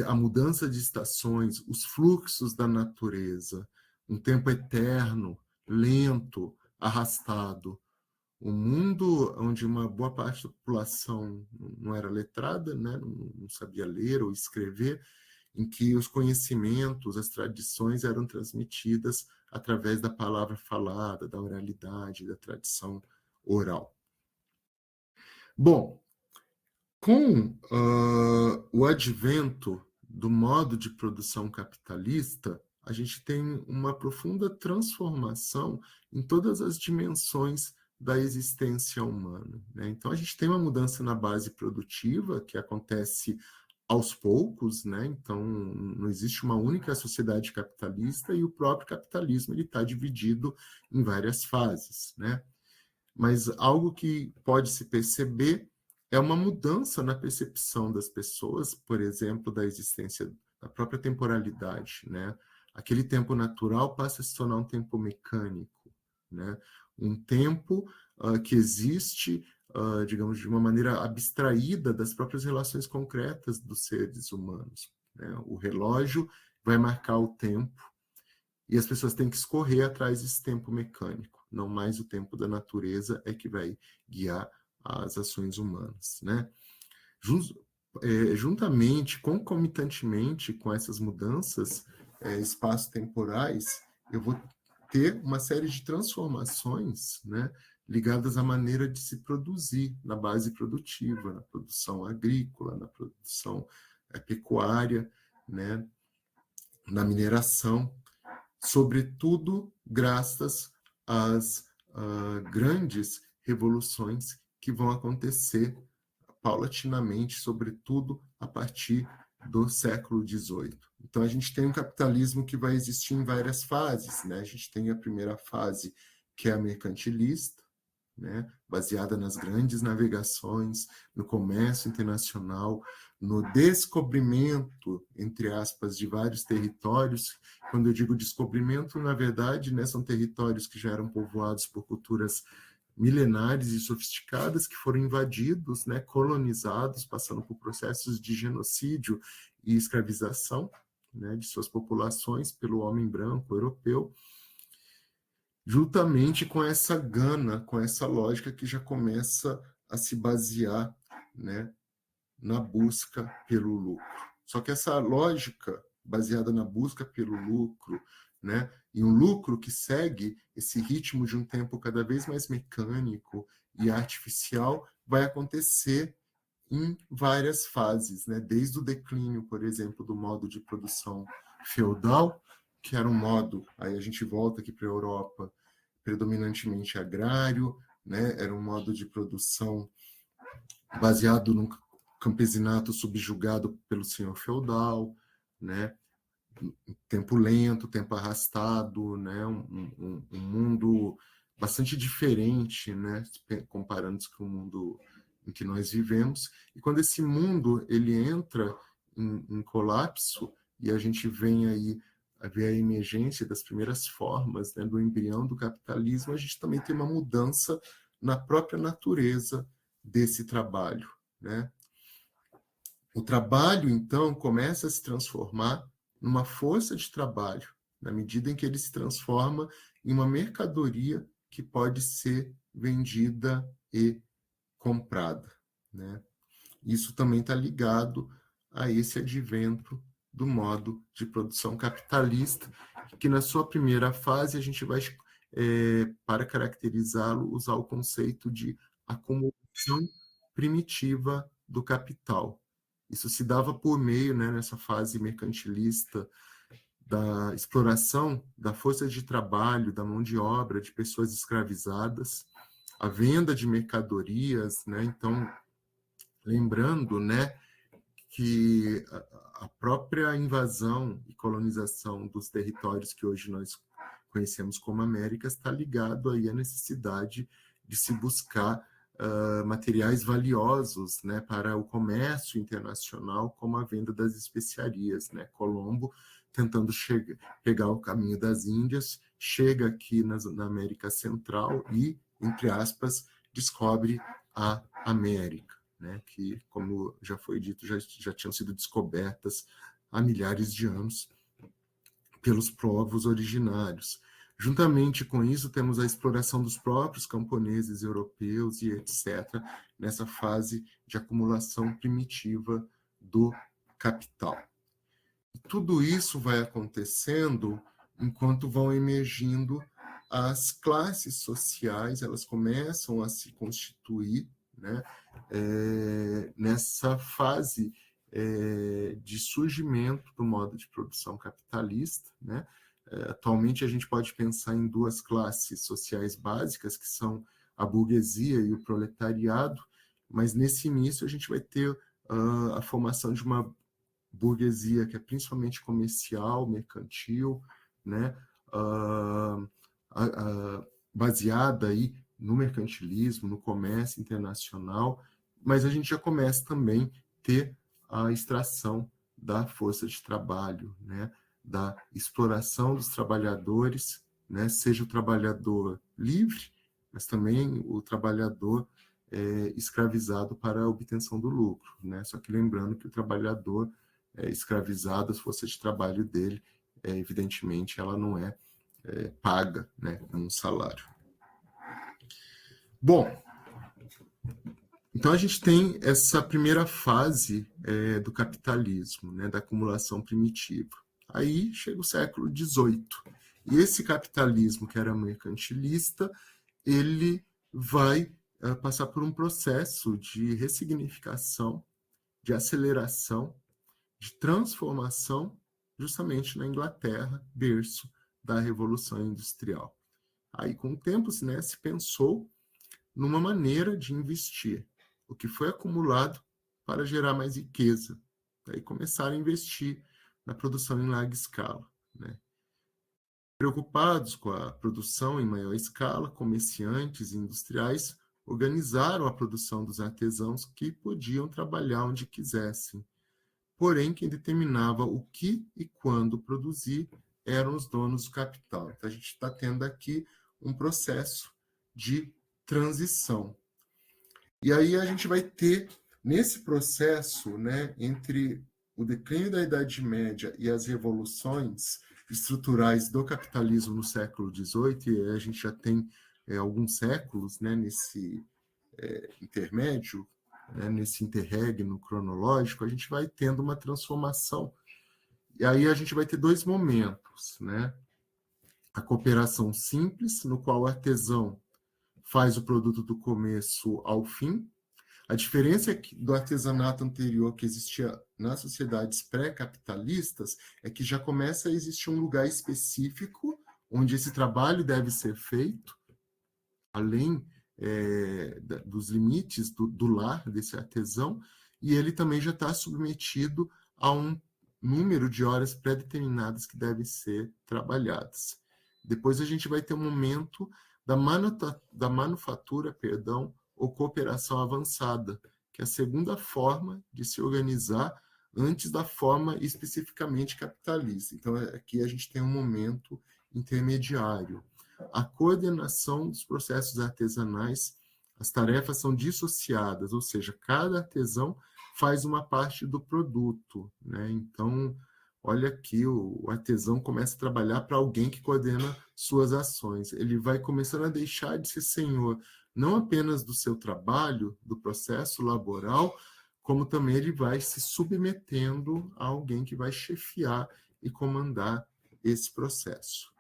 A mudança de estações, os fluxos da natureza, um tempo eterno, lento, arrastado. Um mundo onde uma boa parte da população não era letrada, né? Não sabia ler ou escrever, em que os conhecimentos, as tradições eram transmitidas através da palavra falada, da oralidade, da tradição oral. Bom, com o advento do modo de produção capitalista, a gente tem uma profunda transformação em todas as dimensões da existência humana, né? Então, a gente tem uma mudança na base produtiva, que acontece aos poucos, né? Então, não existe uma única sociedade capitalista e o próprio capitalismo ele está dividido em várias fases, né? Mas algo que pode se perceber é uma mudança na percepção das pessoas, por exemplo, da existência da própria temporalidade, né? Aquele tempo natural passa a se tornar um tempo mecânico, né? Um tempo que existe, digamos, de uma maneira abstraída das próprias relações concretas dos seres humanos, né? O relógio vai marcar o tempo e as pessoas têm que escorrer atrás desse tempo mecânico, não mais o tempo da natureza é que vai guiar as ações humanas, né? Juntamente, concomitantemente com essas mudanças espaço-temporais, eu vou ter uma série de transformações, né, ligadas à maneira de se produzir na base produtiva, na produção agrícola, na produção pecuária, né, na mineração, sobretudo graças às grandes revoluções que vão acontecer paulatinamente, sobretudo a partir do século XVIII. Então, a gente tem um capitalismo que vai existir em várias fases, né? A gente tem a primeira fase, que é a mercantilista, né? Baseada nas grandes navegações, no comércio internacional, no descobrimento, entre aspas, de vários territórios. Quando eu digo descobrimento, na verdade, né, são territórios que já eram povoados por culturas milenares e sofisticadas que foram invadidos, né, colonizados, passando por processos de genocídio e escravização, né, de suas populações pelo homem branco europeu, juntamente com essa gana, com essa lógica que já começa a se basear, né, na busca pelo lucro. Só que essa lógica baseada na busca pelo lucro, né, e um lucro que segue esse ritmo de um tempo cada vez mais mecânico e artificial, vai acontecer em várias fases, né, desde o declínio, por exemplo, do modo de produção feudal, que era um modo, aí a gente volta aqui para a Europa, predominantemente agrário, né, era um modo de produção baseado num campesinato subjugado pelo senhor feudal, né? Tempo lento, tempo arrastado, né? Um mundo bastante diferente, né? Comparando com o mundo em que nós vivemos. E quando esse mundo ele entra em colapso e a gente vem aí a ver a emergência das primeiras formas, né, do embrião do capitalismo, a gente também tem uma mudança na própria natureza desse trabalho, né? O trabalho, então, começa a se transformar numa força de trabalho, na medida em que ele se transforma em uma mercadoria que pode ser vendida e comprada, né? Isso também está ligado a esse advento do modo de produção capitalista, que na sua primeira fase a gente vai, para caracterizá-lo, usar o conceito de acumulação primitiva do capital. Isso se dava por meio, né, nessa fase mercantilista, da exploração da força de trabalho, da mão de obra, de pessoas escravizadas, a venda de mercadorias, né? Então, lembrando, né, que a própria invasão e colonização dos territórios que hoje nós conhecemos como Américas está ligado aí à necessidade de se buscar materiais valiosos, né, para o comércio internacional, como a venda das especiarias, né? Colombo tentando pegar o caminho das Índias, chega aqui na América Central e, entre aspas, descobre a América, né? Que, como já foi dito, já tinham sido descobertas há milhares de anos pelos povos originários. Juntamente com isso, temos a exploração dos próprios camponeses europeus e etc., nessa fase de acumulação primitiva do capital. E tudo isso vai acontecendo enquanto vão emergindo as classes sociais, elas começam a se constituir, né, nessa fase de surgimento do modo de produção capitalista, né? Atualmente, a gente pode pensar em duas classes sociais básicas, que são a burguesia e o proletariado, mas nesse início a gente vai ter a formação de uma burguesia que é principalmente comercial, mercantil, né? Baseada aí no mercantilismo, no comércio internacional, mas a gente já começa também a ter a extração da força de trabalho, né? Da exploração dos trabalhadores, né? Seja o trabalhador livre, mas também o trabalhador escravizado para a obtenção do lucro, né? Só que lembrando que o trabalhador escravizado, a força de trabalho dele, evidentemente, ela não é paga, né, com um salário. Bom, então a gente tem essa primeira fase do capitalismo, né, da acumulação primitiva. Aí chega o século XVIII. E esse capitalismo, que era mercantilista, ele vai passar por um processo de ressignificação, de aceleração, de transformação, justamente na Inglaterra, berço da Revolução Industrial. Aí, com o tempo, né, se pensou numa maneira de investir o que foi acumulado para gerar mais riqueza. Daí começaram a investir na produção em larga escala, né? Preocupados com a produção em maior escala, comerciantes e industriais organizaram a produção dos artesãos que podiam trabalhar onde quisessem. Porém, quem determinava o que e quando produzir eram os donos do capital. Então, a gente está tendo aqui um processo de transição. E aí a gente vai ter, nesse processo, né, entre o declínio da Idade Média e as revoluções estruturais do capitalismo no século XVIII, e a gente já tem alguns séculos, né, nesse intermédio, né, nesse interregno cronológico, a gente vai tendo uma transformação. E aí a gente vai ter dois momentos, né? A cooperação simples, no qual o artesão faz o produto do começo ao fim. A diferença do artesanato anterior que existia nas sociedades pré-capitalistas é que já começa a existir um lugar específico onde esse trabalho deve ser feito, além dos limites do lar desse artesão, e ele também já está submetido a um número de horas pré-determinadas que devem ser trabalhadas. Depois a gente vai ter um momento da manufatura, ou cooperação avançada, que é a segunda forma de se organizar antes da forma especificamente capitalista. Então, aqui a gente tem um momento intermediário. A coordenação dos processos artesanais, as tarefas são dissociadas, ou seja, cada artesão faz uma parte do produto, né? Então, olha aqui, o artesão começa a trabalhar para alguém que coordena suas ações. Ele vai começando a deixar de ser senhor, não apenas do seu trabalho, do processo laboral, como também ele vai se submetendo a alguém que vai chefiar e comandar esse processo.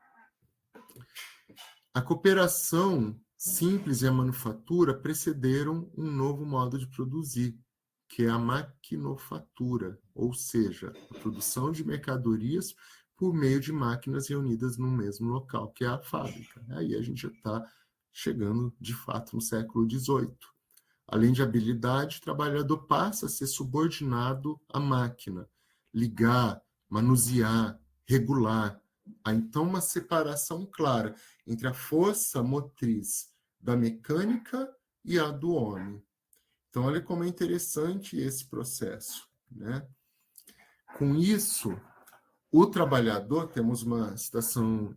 A cooperação simples e a manufatura precederam um novo modo de produzir, que é a maquinofatura, ou seja, a produção de mercadorias por meio de máquinas reunidas no mesmo local, que é a fábrica. Aí a gente já está chegando, de fato, no século XVIII. Além de habilidade, o trabalhador passa a ser subordinado à máquina, ligar, manusear, regular. Há então uma separação clara entre a força motriz da mecânica e a do homem. Então, olha como é interessante esse processo, né? Com isso, o trabalhador, temos uma citação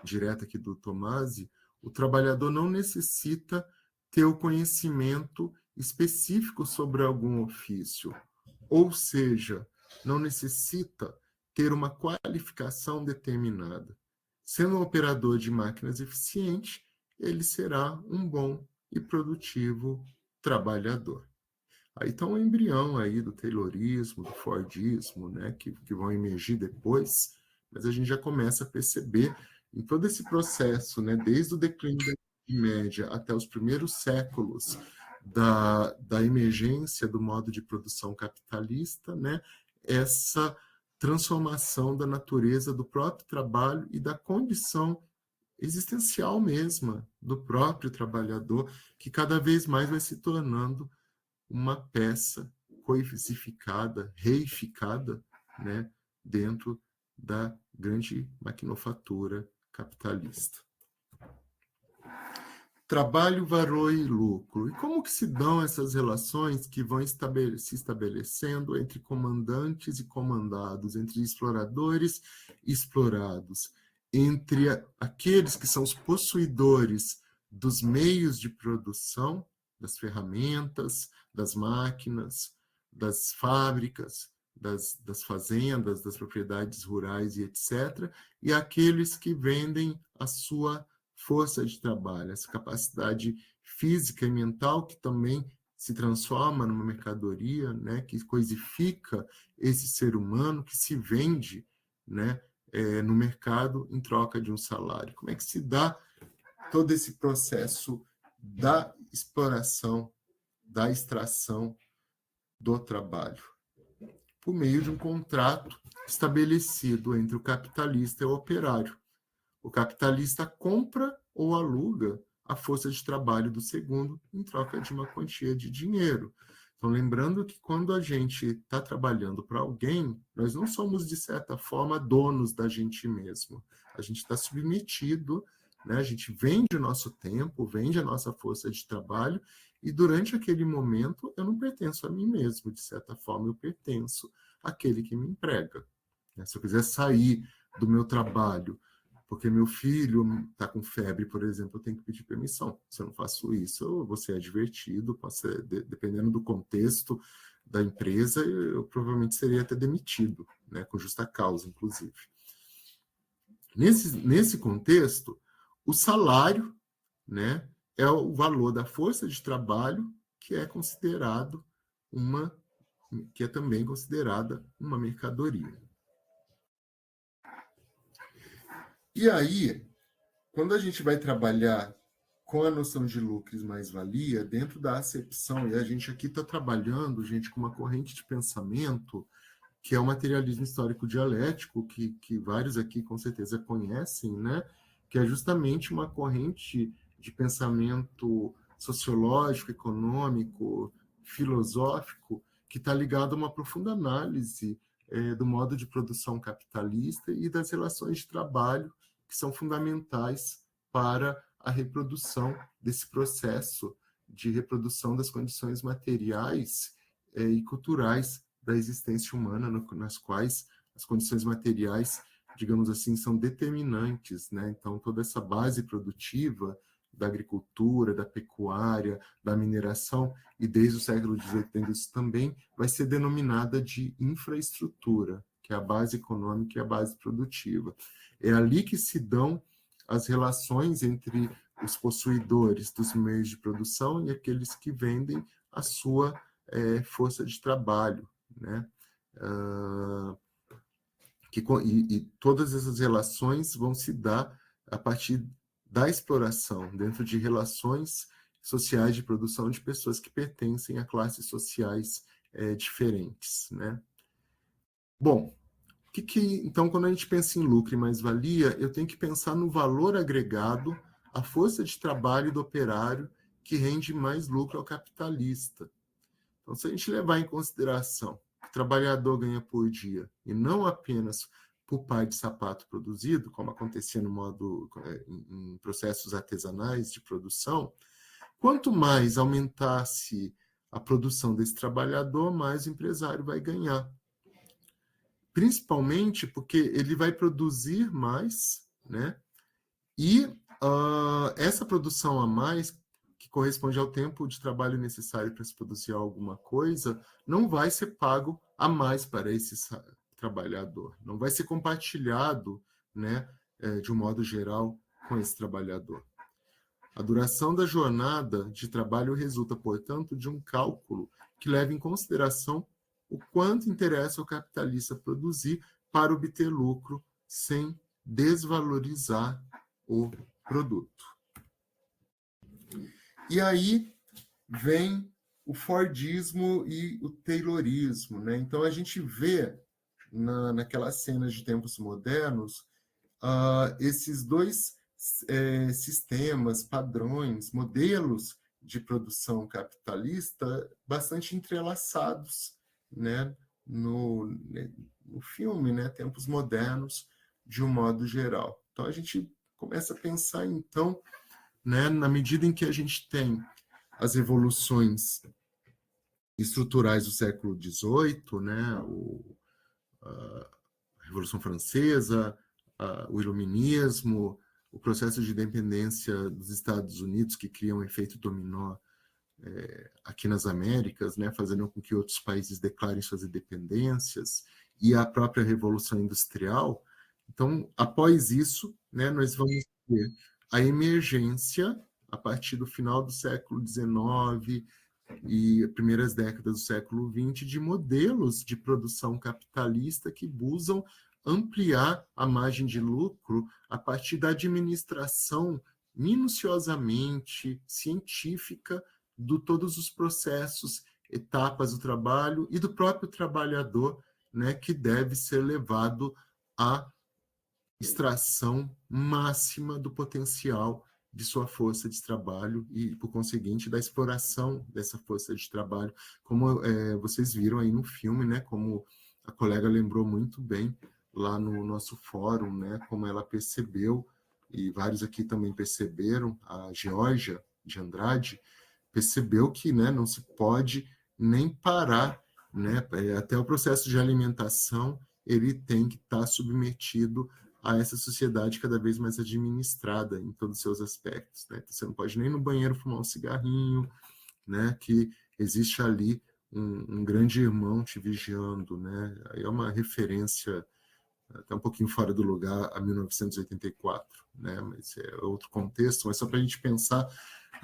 direta aqui do Tomasi, o trabalhador não necessita ter o conhecimento específico sobre algum ofício, ou seja, não necessita ter uma qualificação determinada. Sendo um operador de máquinas eficiente, ele será um bom e produtivo trabalhador. Aí está um embrião aí do Taylorismo, do Fordismo, né, que vão emergir depois, mas a gente já começa a perceber em todo esse processo, né, desde o declínio da Idade Média até os primeiros séculos da emergência do modo de produção capitalista, né, essa transformação da natureza do próprio trabalho e da condição existencial mesma do próprio trabalhador, que cada vez mais vai se tornando uma peça coisificada, reificada, né, dentro da grande maquinofatura capitalista. Trabalho, valor e lucro. E como que se dão essas relações que vão se estabelecendo entre comandantes e comandados, entre exploradores e explorados, entre aqueles que são os possuidores dos meios de produção, das ferramentas, das máquinas, das fábricas, das fazendas, das propriedades rurais e etc., e aqueles que vendem a sua força de trabalho, essa capacidade física e mental que também se transforma numa mercadoria, né, que coisifica esse ser humano, que se vende, né, no mercado em troca de um salário. Como é que se dá todo esse processo da exploração, da extração do trabalho? Por meio de um contrato estabelecido entre o capitalista e o operário. O capitalista compra ou aluga a força de trabalho do segundo em troca de uma quantia de dinheiro. Então, lembrando que quando a gente está trabalhando para alguém, nós não somos, de certa forma, donos da gente mesmo. A gente está submetido, né? A gente vende o nosso tempo, vende a nossa força de trabalho, e durante aquele momento eu não pertenço a mim mesmo, de certa forma, eu pertenço àquele que me emprega. Se eu quiser sair do meu trabalho porque meu filho está com febre, por exemplo, eu tenho que pedir permissão. Se eu não faço isso, eu vou ser advertido, dependendo do contexto da empresa, eu provavelmente seria até demitido, né, com justa causa, inclusive. Nesse contexto, o salário, né, é o valor da força de trabalho que é também considerada uma mercadoria. E aí, quando a gente vai trabalhar com a noção de lucro e mais-valia, dentro da acepção, e a gente aqui está trabalhando, gente, com uma corrente de pensamento que é o materialismo histórico dialético, que vários aqui com certeza conhecem, né? Que é justamente uma corrente de pensamento sociológico, econômico, filosófico, que está ligado a uma profunda análise do modo de produção capitalista e das relações de trabalho que são fundamentais para a reprodução desse processo de reprodução das condições materiais e culturais da existência humana, nas quais as condições materiais, digamos assim, são determinantes, né? Então, toda essa base produtiva da agricultura, da pecuária, da mineração, e desde o século XVIII tendo isso também, vai ser denominada de infraestrutura, que é a base econômica e a base produtiva. É ali que se dão as relações entre os possuidores dos meios de produção e aqueles que vendem a sua força de trabalho, né? E todas essas relações vão se dar a partir da exploração, dentro de relações sociais de produção de pessoas que pertencem a classes sociais diferentes, né? Bom, então, quando a gente pensa em lucro e mais-valia, eu tenho que pensar no valor agregado, a força de trabalho do operário que rende mais lucro ao capitalista. Então, se a gente levar em consideração que o trabalhador ganha por dia, e não apenas por par de sapato produzido, como acontecia em processos artesanais de produção, quanto mais aumentasse a produção desse trabalhador, mais o empresário vai ganhar. Principalmente porque ele vai produzir mais, né? E essa produção a mais, que corresponde ao tempo de trabalho necessário para se produzir alguma coisa, não vai ser pago a mais para esse trabalhador, não vai ser compartilhado, né, de um modo geral, com esse trabalhador. A duração da jornada de trabalho resulta, portanto, de um cálculo que leva em consideração o quanto interessa ao capitalista produzir para obter lucro sem desvalorizar o produto. E aí vem o Fordismo e o Taylorismo, né? Então a gente vê naquelas cenas de tempos modernos esses dois sistemas, padrões, modelos de produção capitalista bastante entrelaçados, né? no filme, né? Tempos modernos, de um modo geral. Então a gente começa a pensar, então, né, na medida em que a gente tem as revoluções estruturais do século XVIII, né, a Revolução Francesa, o Iluminismo, o processo de independência dos Estados Unidos, que cria um efeito dominó aqui nas Américas, né, fazendo com que outros países declarem suas independências, e a própria Revolução Industrial. Então, após isso, né, nós vamos ter a emergência, a partir do final do século XIX e primeiras décadas do século XX, de modelos de produção capitalista que buscam ampliar a margem de lucro a partir da administração minuciosamente científica de todos os processos, etapas do trabalho e do próprio trabalhador, né, que deve ser levado à extração máxima do potencial de sua força de trabalho e, por conseguinte, da exploração dessa força de trabalho, como vocês viram aí no filme, né, como a colega lembrou muito bem lá no nosso fórum, né, como ela percebeu, e vários aqui também perceberam, a Geórgia de Andrade percebeu que, né, não se pode nem parar, né, até o processo de alimentação ele tem que estar submetido a essa sociedade cada vez mais administrada em todos os seus aspectos, né? Você não pode nem no banheiro fumar um cigarrinho, né? Que existe ali um grande irmão te vigiando, né? Aí é uma referência até um pouquinho fora do lugar a 1984, né? Mas é outro contexto, mas só para a gente pensar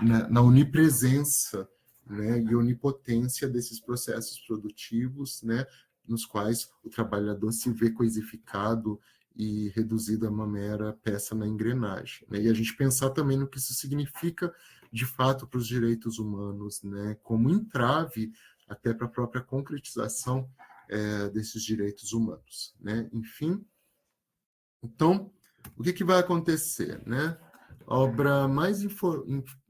na onipresença, né? E onipotência desses processos produtivos, né? Nos quais o trabalhador se vê coisificado e reduzido a uma mera peça na engrenagem, né? E a gente pensar também no que isso significa de fato para os direitos humanos, né? Como entrave até para a própria concretização desses direitos humanos, né? Enfim, então, o que vai acontecer, né? A obra mais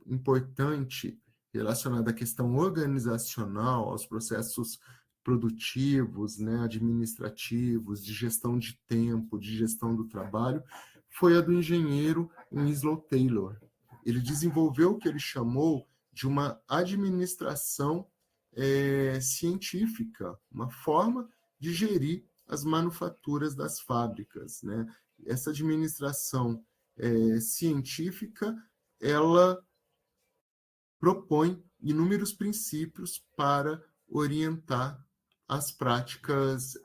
importante relacionada à questão organizacional, aos processos produtivos, né, administrativos, de gestão de tempo, de gestão do trabalho, foi a do engenheiro Winslow Taylor. Ele desenvolveu o que ele chamou de uma administração científica, uma forma de gerir as manufaturas das fábricas, né? Essa administração científica, ela propõe inúmeros princípios para orientar as práticas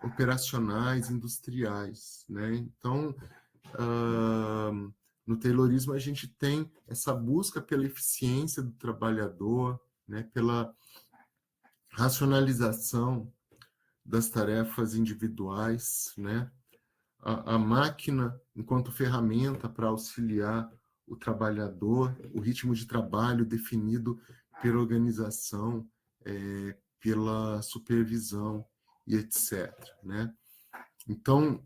operacionais, industriais, né? Então, no Taylorismo a gente tem essa busca pela eficiência do trabalhador, né? Pela racionalização das tarefas individuais, né? A máquina enquanto ferramenta para auxiliar o trabalhador, o ritmo de trabalho definido pela organização, pela supervisão e etc., né? Então,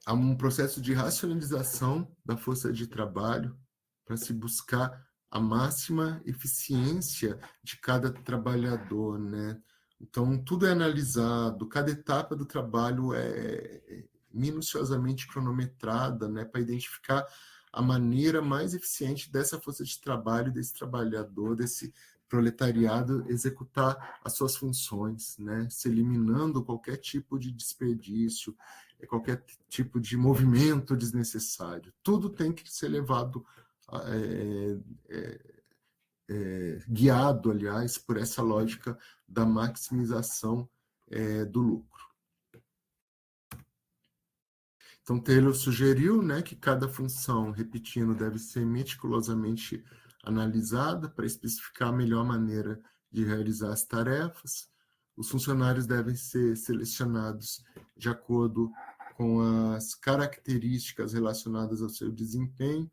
há um processo de racionalização da força de trabalho para se buscar a máxima eficiência de cada trabalhador, né? Então, tudo é analisado, cada etapa do trabalho é minuciosamente cronometrada, né, para identificar a maneira mais eficiente dessa força de trabalho, desse trabalhador, desse proletariado executar as suas funções, né, se eliminando qualquer tipo de desperdício, qualquer tipo de movimento desnecessário. Tudo tem que ser levado guiado, aliás, por essa lógica da maximização do lucro. Então, Taylor sugeriu, né, que cada função, repetindo, deve ser meticulosamente analisada para especificar a melhor maneira de realizar as tarefas. Os funcionários devem ser selecionados de acordo com as características relacionadas ao seu desempenho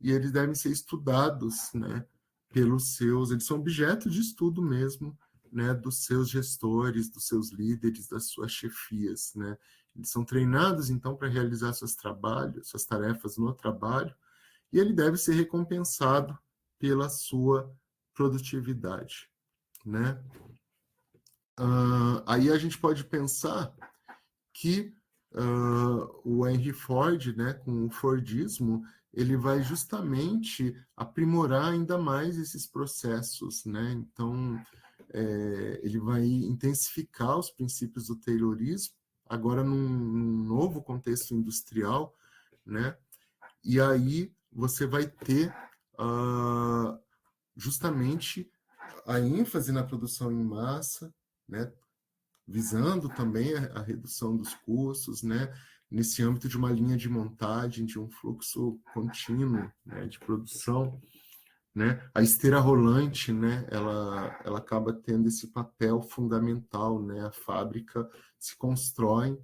e eles devem ser estudados, né, pelos seus, eles são objeto de estudo mesmo, né, dos seus gestores, dos seus líderes, das suas chefias, né? Eles são treinados, então, para realizar seus trabalhos, suas tarefas no trabalho, e ele deve ser recompensado pela sua produtividade, né? Aí a gente pode pensar que o Henry Ford, né, com o Fordismo, ele vai justamente aprimorar ainda mais esses processos, né? Então, ele vai intensificar os princípios do Taylorismo, agora num novo contexto industrial, né? E aí você vai ter justamente a ênfase na produção em massa, né? Visando também a redução dos custos, né? Nesse âmbito de uma linha de montagem, de um fluxo contínuo, né, de produção, né? A esteira rolante, né, ela acaba tendo esse papel fundamental, né? A fábrica se constrói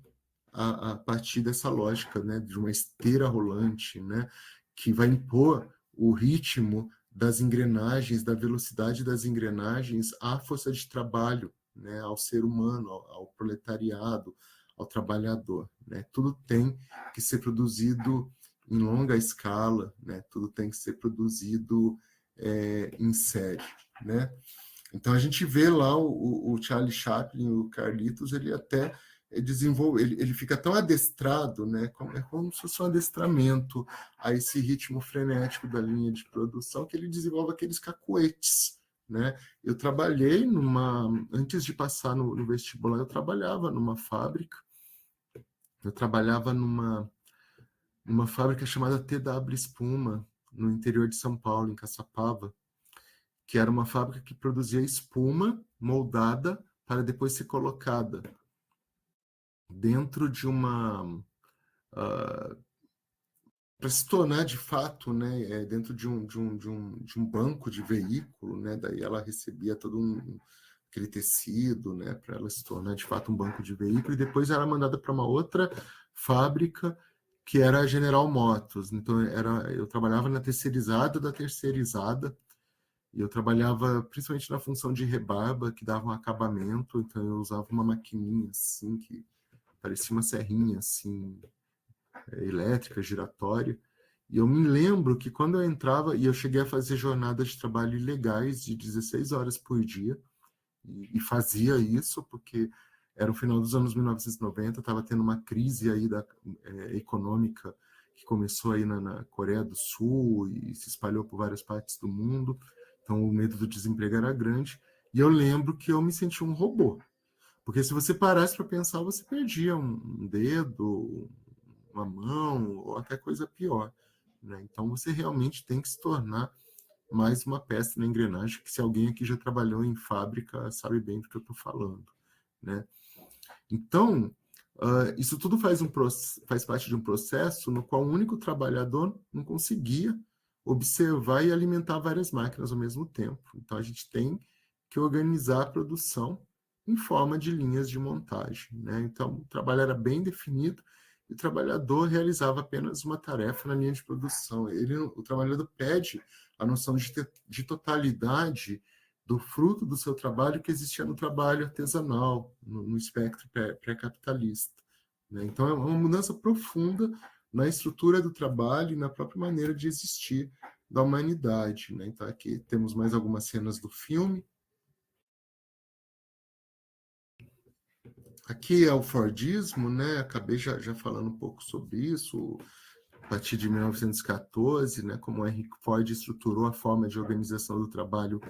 a partir dessa lógica, né, de uma esteira rolante, né, que vai impor o ritmo das engrenagens, da velocidade das engrenagens à força de trabalho, né, ao ser humano, ao proletariado, ao trabalhador, né? Tudo tem que ser produzido em longa escala, né? Tudo tem que ser produzido em série, né? Então a gente vê lá o Charlie Chaplin, o Carlitos, ele até desenvolve, ele fica tão adestrado, né? É como se fosse um adestramento a esse ritmo frenético da linha de produção, que ele desenvolve aqueles cacuetes, né? Eu trabalhei antes de passar no vestibular, eu trabalhava numa fábrica, eu trabalhava numa fábrica chamada TW Espuma, no interior de São Paulo, em Caçapava, que era uma fábrica que produzia espuma moldada para depois ser colocada dentro de para se tornar de fato, né, dentro de um banco de veículo, né, daí ela recebia todo aquele tecido, né, para ela se tornar de fato um banco de veículo, e depois era mandada para uma outra fábrica que era a General Motors. Então eu trabalhava na terceirizada da terceirizada, e eu trabalhava principalmente na função de rebarba, que dava um acabamento, então eu usava uma maquininha assim, que parecia uma serrinha assim, elétrica, giratória. E eu me lembro que quando eu entrava, e eu cheguei a fazer jornadas de trabalho ilegais de 16 horas por dia, e fazia isso porque era o final dos anos 1990, estava tendo uma crise aí econômica que começou aí na Coreia do Sul e se espalhou por várias partes do mundo. Então, o medo do desemprego era grande. E eu lembro que eu me sentia um robô. Porque se você parasse para pensar, você perdia um dedo, uma mão, ou até coisa pior, né? Então, você realmente tem que se tornar mais uma peça na engrenagem, que se alguém aqui já trabalhou em fábrica, sabe bem do que eu estou falando, né? Então, isso tudo faz parte de um processo no qual um único trabalhador não conseguia observar e alimentar várias máquinas ao mesmo tempo. Então, a gente tem que organizar a produção em forma de linhas de montagem, né? Então, o trabalho era bem definido e o trabalhador realizava apenas uma tarefa na linha de produção. O trabalhador pede a noção de totalidade do fruto do seu trabalho que existia no trabalho artesanal, no espectro pré-capitalista, né? Então, é uma mudança profunda na estrutura do trabalho e na própria maneira de existir da humanidade, né? Então, aqui temos mais algumas cenas do filme. Aqui é o Fordismo, né? Acabei já falando um pouco sobre isso, a partir de 1914, né? Como o Henry Ford estruturou a forma de organização do trabalho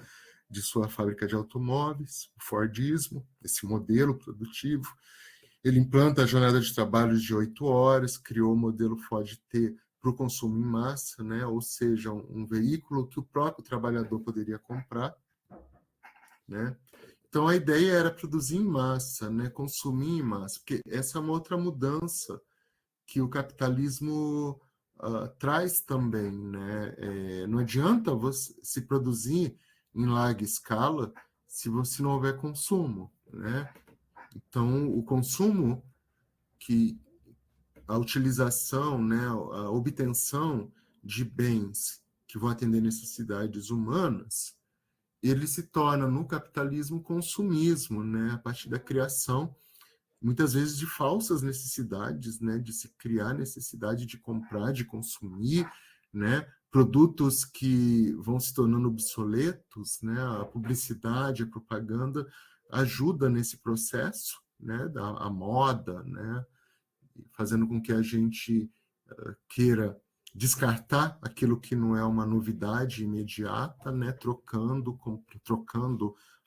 de sua fábrica de automóveis, o Fordismo, esse modelo produtivo. Ele implanta a jornada de trabalho de 8 horas, criou o modelo Ford T para o consumo em massa, né? Ou seja, um veículo que o próprio trabalhador poderia comprar, né? Então, a ideia era produzir em massa, né? Consumir em massa, porque essa é uma outra mudança que o capitalismo traz também, né? Não adianta você se produzir em larga escala se você não houver consumo, né? Então, o consumo, que a utilização, né, a obtenção de bens que vão atender necessidades humanas, ele se torna no capitalismo consumismo, né, a partir da criação muitas vezes de falsas necessidades, né, de se criar necessidade de comprar, de consumir, né, produtos que vão se tornando obsoletos, né, a publicidade, a propaganda ajuda nesse processo, né, a moda, né, fazendo com que a gente queira descartar aquilo que não é uma novidade imediata, né, trocando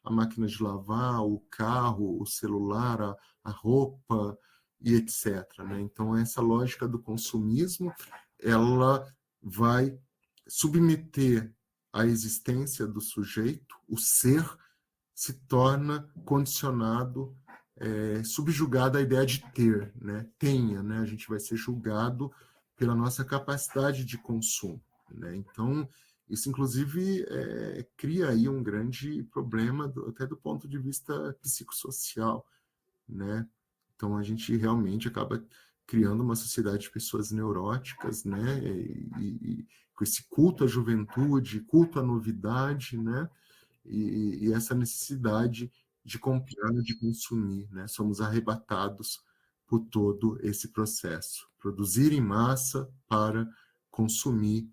a máquina de lavar, o carro, o celular, a roupa e etc. Né? Então, essa lógica do consumismo, ela vai submeter a existência do sujeito, o ser se torna condicionado, subjugado à ideia de ter, né? Tenha, né? A gente vai ser julgado pela nossa capacidade de consumo, né? Então, isso, inclusive, cria aí um grande problema, até do ponto de vista psicossocial, né? Então, a gente realmente acaba criando uma sociedade de pessoas neuróticas, né? E com esse culto à juventude, culto à novidade, né? E essa necessidade de comprar, de consumir, né? Somos arrebatados por todo esse processo. Produzir em massa para consumir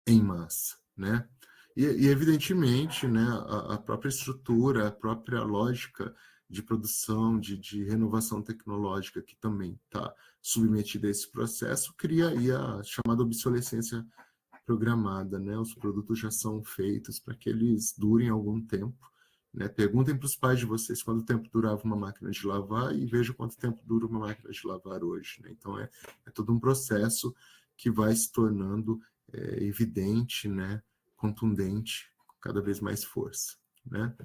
em massa, né? E evidentemente, né, a própria estrutura, a própria lógica de produção, de renovação tecnológica que também está submetida a esse processo, cria aí a chamada obsolescência programada, né? Os produtos já são feitos para que eles durem algum tempo, né? Perguntem para os pais de vocês quanto tempo durava uma máquina de lavar e vejam quanto tempo dura uma máquina de lavar hoje, né? Então, é todo um processo que vai se tornando evidente, né? Contundente, com cada vez mais força, né?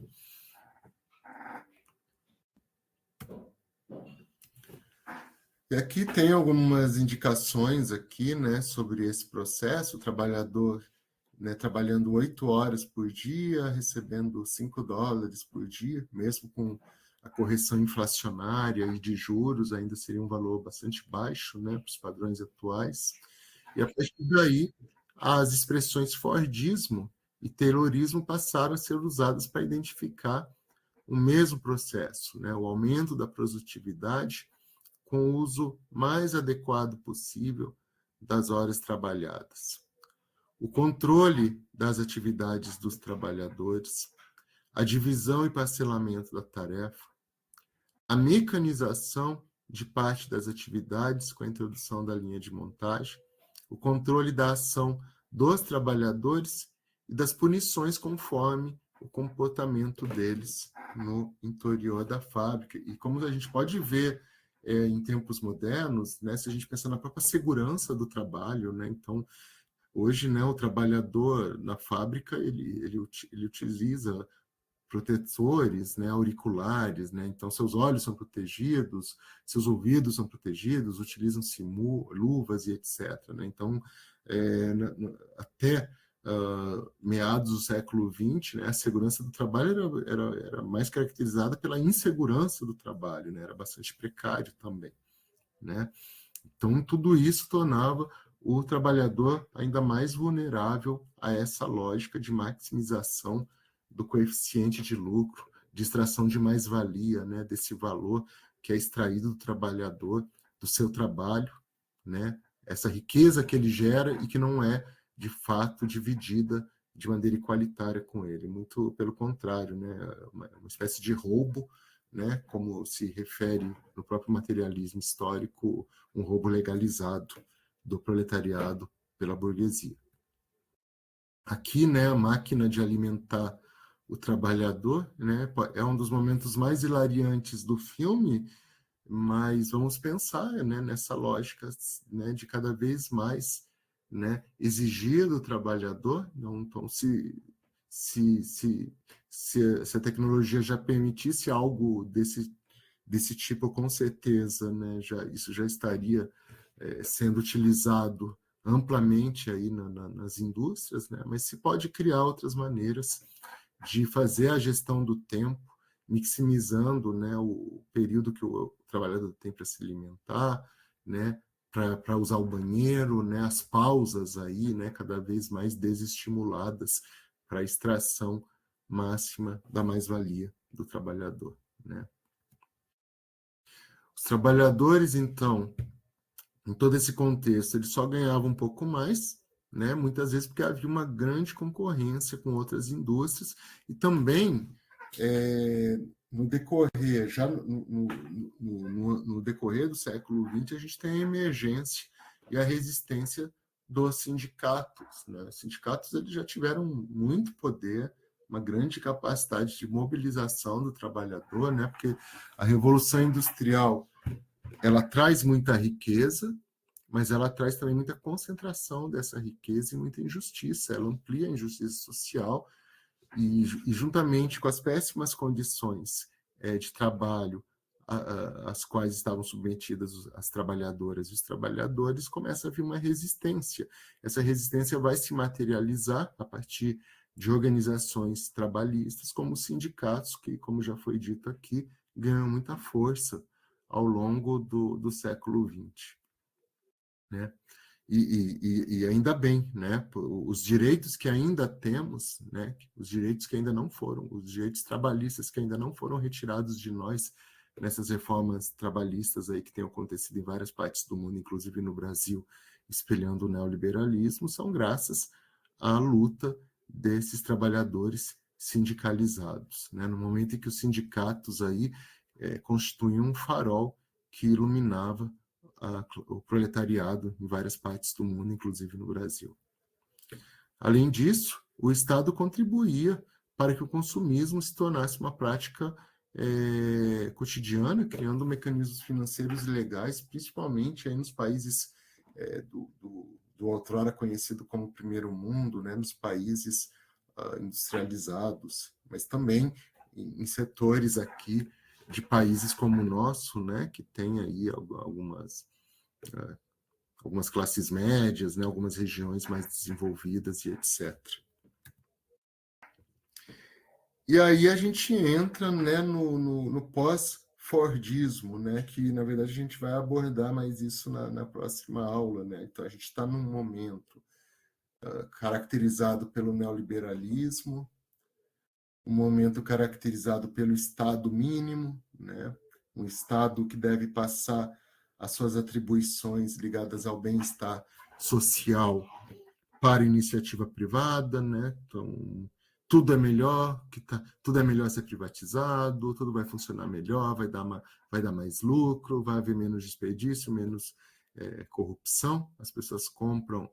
E aqui tem algumas indicações aqui, né, sobre esse processo. O trabalhador, né, trabalhando 8 horas por dia, recebendo $5 por dia, mesmo com a correção inflacionária e de juros, ainda seria um valor bastante baixo, né, para os padrões atuais. E a partir daí, as expressões Fordismo e Taylorismo passaram a ser usadas para identificar o mesmo processo, né, o aumento da produtividade com o uso mais adequado possível das horas trabalhadas. O controle das atividades dos trabalhadores, a divisão e parcelamento da tarefa, a mecanização de parte das atividades com a introdução da linha de montagem, o controle da ação dos trabalhadores e das punições conforme o comportamento deles no interior da fábrica. E como a gente pode ver em tempos modernos, né, se a gente pensar na própria segurança do trabalho, né, então, hoje, né, o trabalhador na fábrica, ele utiliza protetores, né, auriculares, né, então seus olhos são protegidos, seus ouvidos são protegidos, utilizam-se luvas e etc. Né? Então, até meados do século XX, né, a segurança do trabalho era mais caracterizada pela insegurança do trabalho, né, era bastante precário também. Né? Então, tudo isso tornava o trabalhador ainda mais vulnerável a essa lógica de maximização do coeficiente de lucro, de extração de mais-valia, né, desse valor que é extraído do trabalhador, do seu trabalho, né? Essa riqueza que ele gera e que não é, de fato, dividida de maneira igualitária com ele. Muito pelo contrário, né? Uma espécie de roubo, né? Como se refere no próprio materialismo histórico, um roubo legalizado do proletariado pela burguesia. Aqui, né, a máquina de alimentar o trabalhador, né, é um dos momentos mais hilariantes do filme, mas vamos pensar, né, nessa lógica, né, de cada vez mais, né, exigir do trabalhador. Então, se a tecnologia já permitisse algo desse tipo, com certeza, né, isso já estaria sendo utilizado amplamente aí nas indústrias, né, mas se pode criar outras maneiras de fazer a gestão do tempo, maximizando, né, o período que o trabalhador tem para se alimentar, né, para usar o banheiro, né, as pausas aí, né, cada vez mais desestimuladas para a extração máxima da mais-valia do trabalhador, né. Os trabalhadores, então, em todo esse contexto, eles só ganhavam um pouco mais, né? Muitas vezes porque havia uma grande concorrência com outras indústrias, e também no decorrer, já no decorrer do século XX, a gente tem a emergência e a resistência dos sindicatos, né? Os sindicatos eles já tiveram muito poder, uma grande capacidade de mobilização do trabalhador, né? Porque a Revolução Industrial ela traz muita riqueza, mas ela traz também muita concentração dessa riqueza e muita injustiça. Ela amplia a injustiça social e juntamente com as péssimas condições de trabalho às quais estavam submetidas as trabalhadoras e os trabalhadores, começa a vir uma resistência. Essa resistência vai se materializar a partir de organizações trabalhistas, como os sindicatos, que, como já foi dito aqui, ganham muita força ao longo do século XX, né? E ainda bem, né? Os direitos que ainda temos, né? Os direitos que ainda não foram, os direitos trabalhistas que ainda não foram retirados de nós nessas reformas trabalhistas aí que têm acontecido em várias partes do mundo, inclusive no Brasil, espelhando o neoliberalismo, são graças à luta desses trabalhadores sindicalizados, né? No momento em que os sindicatos aí constituíam um farol que iluminava o proletariado em várias partes do mundo, inclusive no Brasil. Além disso, o Estado contribuía para que o consumismo se tornasse uma prática cotidiana, criando mecanismos financeiros legais, principalmente aí nos países do outrora conhecido como Primeiro Mundo, né, nos países industrializados, mas também em setores aqui de países como o nosso, né, que tem aí algumas classes médias, né, algumas regiões mais desenvolvidas e etc. E aí a gente entra, né, no pós-fordismo, né, que na verdade a gente vai abordar mais isso na próxima aula, né? Então a gente está num momento caracterizado pelo neoliberalismo, um momento caracterizado pelo Estado mínimo, né? Um Estado que deve passar as suas atribuições ligadas ao bem-estar social para a iniciativa privada, né? Então, tudo é melhor, tudo é melhor ser privatizado, tudo vai funcionar melhor, vai dar mais lucro, vai haver menos desperdício, menos corrupção. As pessoas compram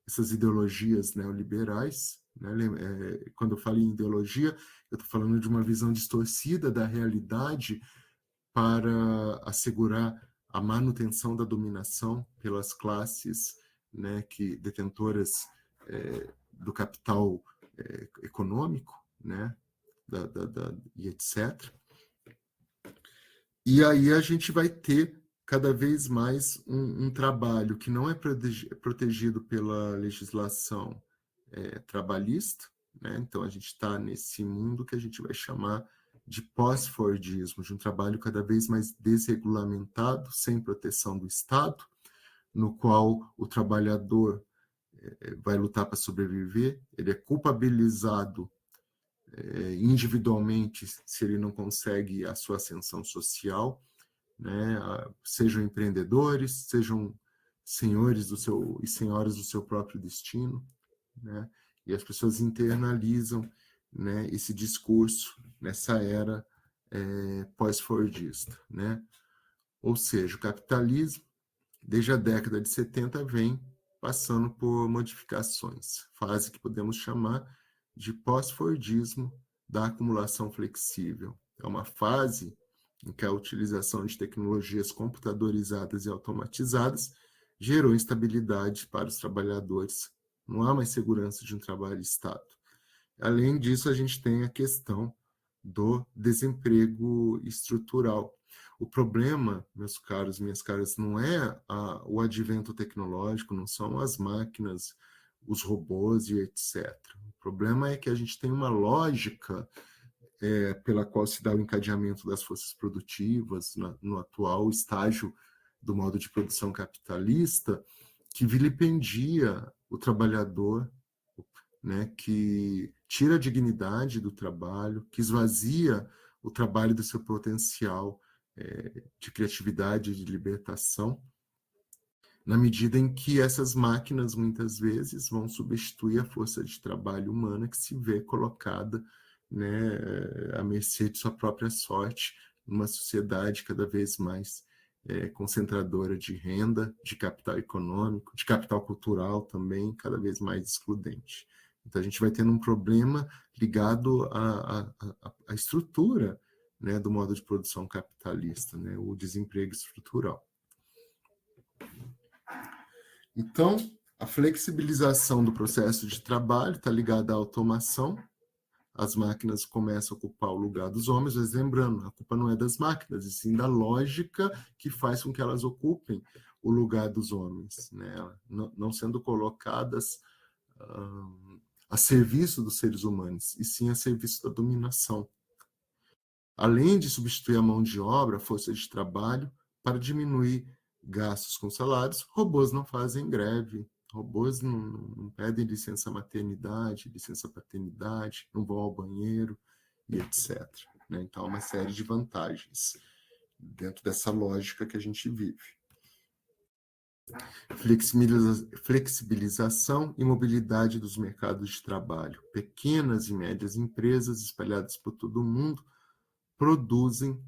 essas ideologias neoliberais, né? Quando eu falo em ideologia, eu estou falando de uma visão distorcida da realidade para assegurar a manutenção da dominação pelas classes, né, detentoras do capital econômico, né, e etc. E aí a gente vai ter cada vez mais um trabalho que não é protegido pela legislação trabalhista, né? Então a gente está nesse mundo que a gente vai chamar de pós-fordismo, de um trabalho cada vez mais desregulamentado, sem proteção do Estado, no qual o trabalhador vai lutar para sobreviver, ele é culpabilizado individualmente, se ele não consegue a sua ascensão social, né? Sejam empreendedores, sejam senhores do seu e senhoras do seu próprio destino, né? E as pessoas internalizam, né, esse discurso nessa era pós-fordista, né? Ou seja, o capitalismo, desde a década de 70, vem passando por modificações, fase que podemos chamar de pós-fordismo da acumulação flexível. É uma fase em que a utilização de tecnologias computadorizadas e automatizadas gerou instabilidade para os trabalhadores. Não há mais segurança de um trabalho estável. Além disso, a gente tem a questão do desemprego estrutural. O problema, meus caros, minhas caras, não é o advento tecnológico, não são as máquinas, os robôs e etc. O problema é que a gente tem uma lógica pela qual se dá o encadeamento das forças produtivas no atual estágio do modo de produção capitalista, que vilipendia o trabalhador, né, que tira a dignidade do trabalho, que esvazia o trabalho do seu potencial de criatividade e de libertação, na medida em que essas máquinas, muitas vezes, vão substituir a força de trabalho humana que se vê colocada, né, à mercê de sua própria sorte, numa sociedade cada vez mais concentradora de renda, de capital econômico, de capital cultural também, cada vez mais excludente. Então, a gente vai tendo um problema ligado à estrutura, né, do modo de produção capitalista, né, o desemprego estrutural. Então, a flexibilização do processo de trabalho está ligada à automação. As máquinas começam a ocupar o lugar dos homens, mas lembrando, a culpa não é das máquinas, e sim da lógica que faz com que elas ocupem o lugar dos homens, né? Não sendo colocadas a serviço dos seres humanos, e sim a serviço da dominação. Além de substituir a mão de obra, a força de trabalho, para diminuir gastos com salários, robôs não fazem greve, robôs não pedem licença maternidade, licença paternidade, não vão ao banheiro e etc. Né? Então, há uma série de vantagens dentro dessa lógica que a gente vive. Flexibilização e mobilidade dos mercados de trabalho. Pequenas e médias empresas espalhadas por todo o mundo produzem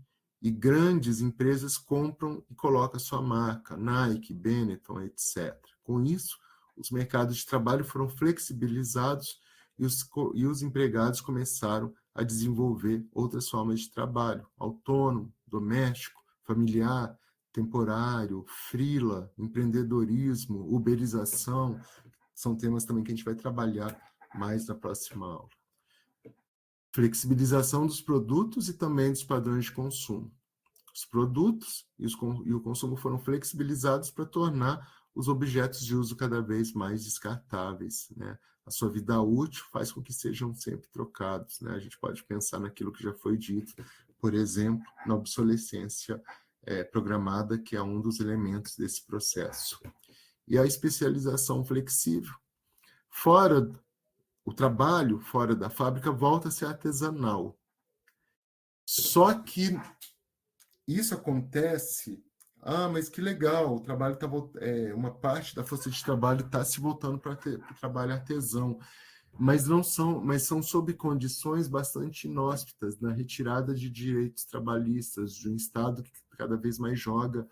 e grandes empresas compram e colocam sua marca, Nike, Benetton, etc. Com isso, os mercados de trabalho foram flexibilizados e os empregados começaram a desenvolver outras formas de trabalho, autônomo, doméstico, familiar, temporário, freela, empreendedorismo, uberização, são temas também que a gente vai trabalhar mais na próxima aula. Flexibilização dos produtos e também dos padrões de consumo. Os produtos e o consumo foram flexibilizados para tornar os objetos de uso cada vez mais descartáveis, né? A sua vida útil faz com que sejam sempre trocados, né? A gente pode pensar naquilo que já foi dito, por exemplo, na obsolescência programada, que é um dos elementos desse processo. E a especialização flexível. O trabalho fora da fábrica volta a ser artesanal. Só que isso acontece... mas que legal, o trabalho tá, uma parte da força de trabalho está se voltando para o trabalho artesão, mas são sob condições bastante inóspitas, na retirada de direitos trabalhistas, de um Estado que cada vez mais joga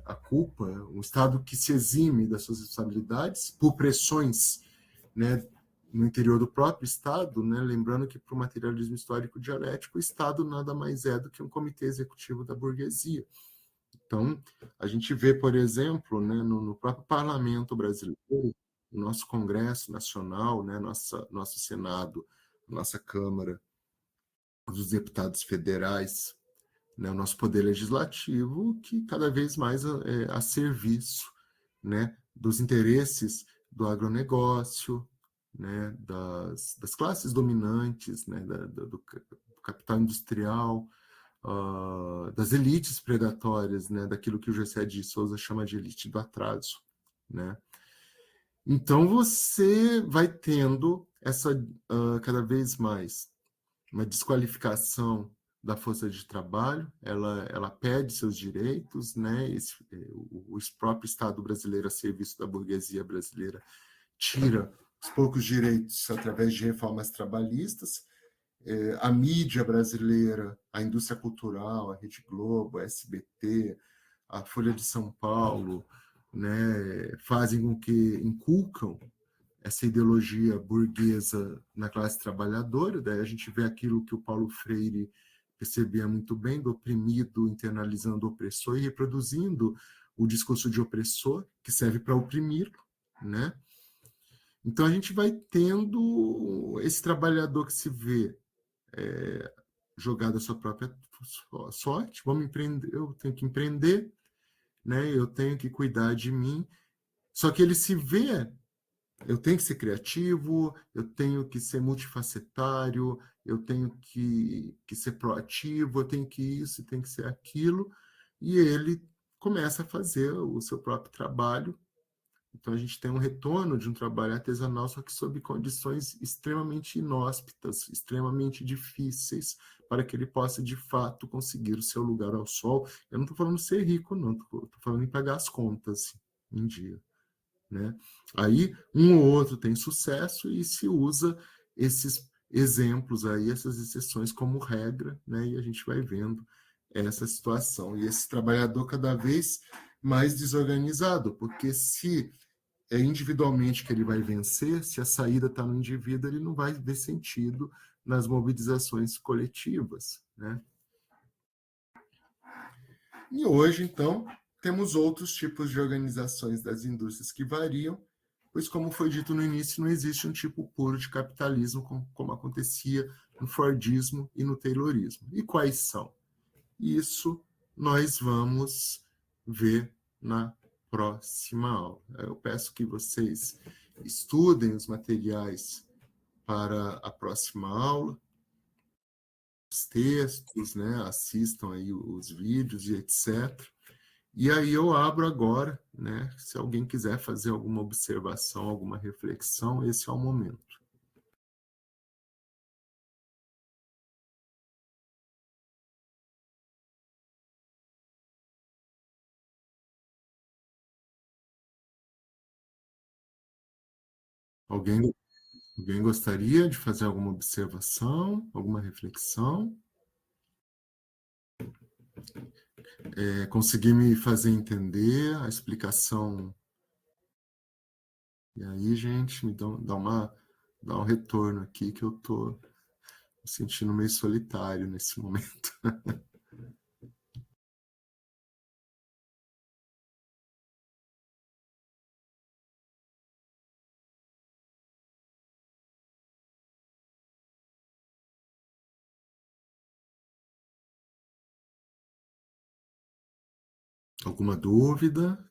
a culpa, um Estado que se exime das suas responsabilidades por pressões, né, no interior do próprio Estado, né, lembrando que para o materialismo histórico dialético, o Estado nada mais é do que um comitê executivo da burguesia. Então, a gente vê, por exemplo, né, no próprio parlamento brasileiro, o nosso Congresso Nacional, né, nosso Senado, nossa Câmara dos Deputados Federais, né, o nosso Poder Legislativo, que cada vez mais a serviço, né, dos interesses do agronegócio, né, das classes dominantes, né, do capital industrial, das elites predatórias, né, daquilo que o Gessé de Souza chama de elite do atraso, né? Então você vai tendo essa cada vez mais uma desqualificação da força de trabalho, ela perde seus direitos, né? O próprio Estado brasileiro, a serviço da burguesia brasileira, tira os poucos direitos através de reformas trabalhistas. A mídia brasileira, a indústria cultural, a Rede Globo, a SBT, a Folha de São Paulo, né, fazem com que inculcam essa ideologia burguesa na classe trabalhadora. Daí a gente vê aquilo que o Paulo Freire percebia muito bem, do oprimido internalizando o opressor e reproduzindo o discurso de opressor, que serve para oprimir, né? Então a gente vai tendo esse trabalhador que se vê jogado à sua própria sorte. Vamos empreender, eu tenho que empreender, né? Eu tenho que cuidar de mim. Só que ele se vê, eu tenho que ser criativo, eu tenho que ser multifacetário, eu tenho que ser proativo, eu tenho que isso, tenho que ser aquilo, e ele começa a fazer o seu próprio trabalho. Então a gente tem um retorno de um trabalho artesanal, só que sob condições extremamente inóspitas, extremamente difíceis, para que ele possa de fato conseguir o seu lugar ao sol. Eu não estou falando ser rico, não, estou falando em pagar as contas em dia, né? Aí um ou outro tem sucesso e se usa esses exemplos aí, essas exceções como regra, né? E a gente vai vendo essa situação. E esse trabalhador cada vez mais desorganizado, porque se é individualmente que ele vai vencer, se a saída está no indivíduo, ele não vai ver sentido nas mobilizações coletivas, né? E hoje, então, temos outros tipos de organizações das indústrias que variam, pois, como foi dito no início, não existe um tipo puro de capitalismo como acontecia no Fordismo e no Taylorismo. E quais são? Isso nós vamos ver na próxima aula. Eu peço que vocês estudem os materiais para a próxima aula, os textos, né? Assistam aí os vídeos e etc. E aí eu abro agora, né? Se alguém quiser fazer alguma observação, alguma reflexão, esse é o momento. Alguém gostaria de fazer alguma observação, alguma reflexão? Conseguir me fazer entender a explicação? E aí, gente, dá um retorno aqui que eu tô me sentindo meio solitário nesse momento. Alguma dúvida?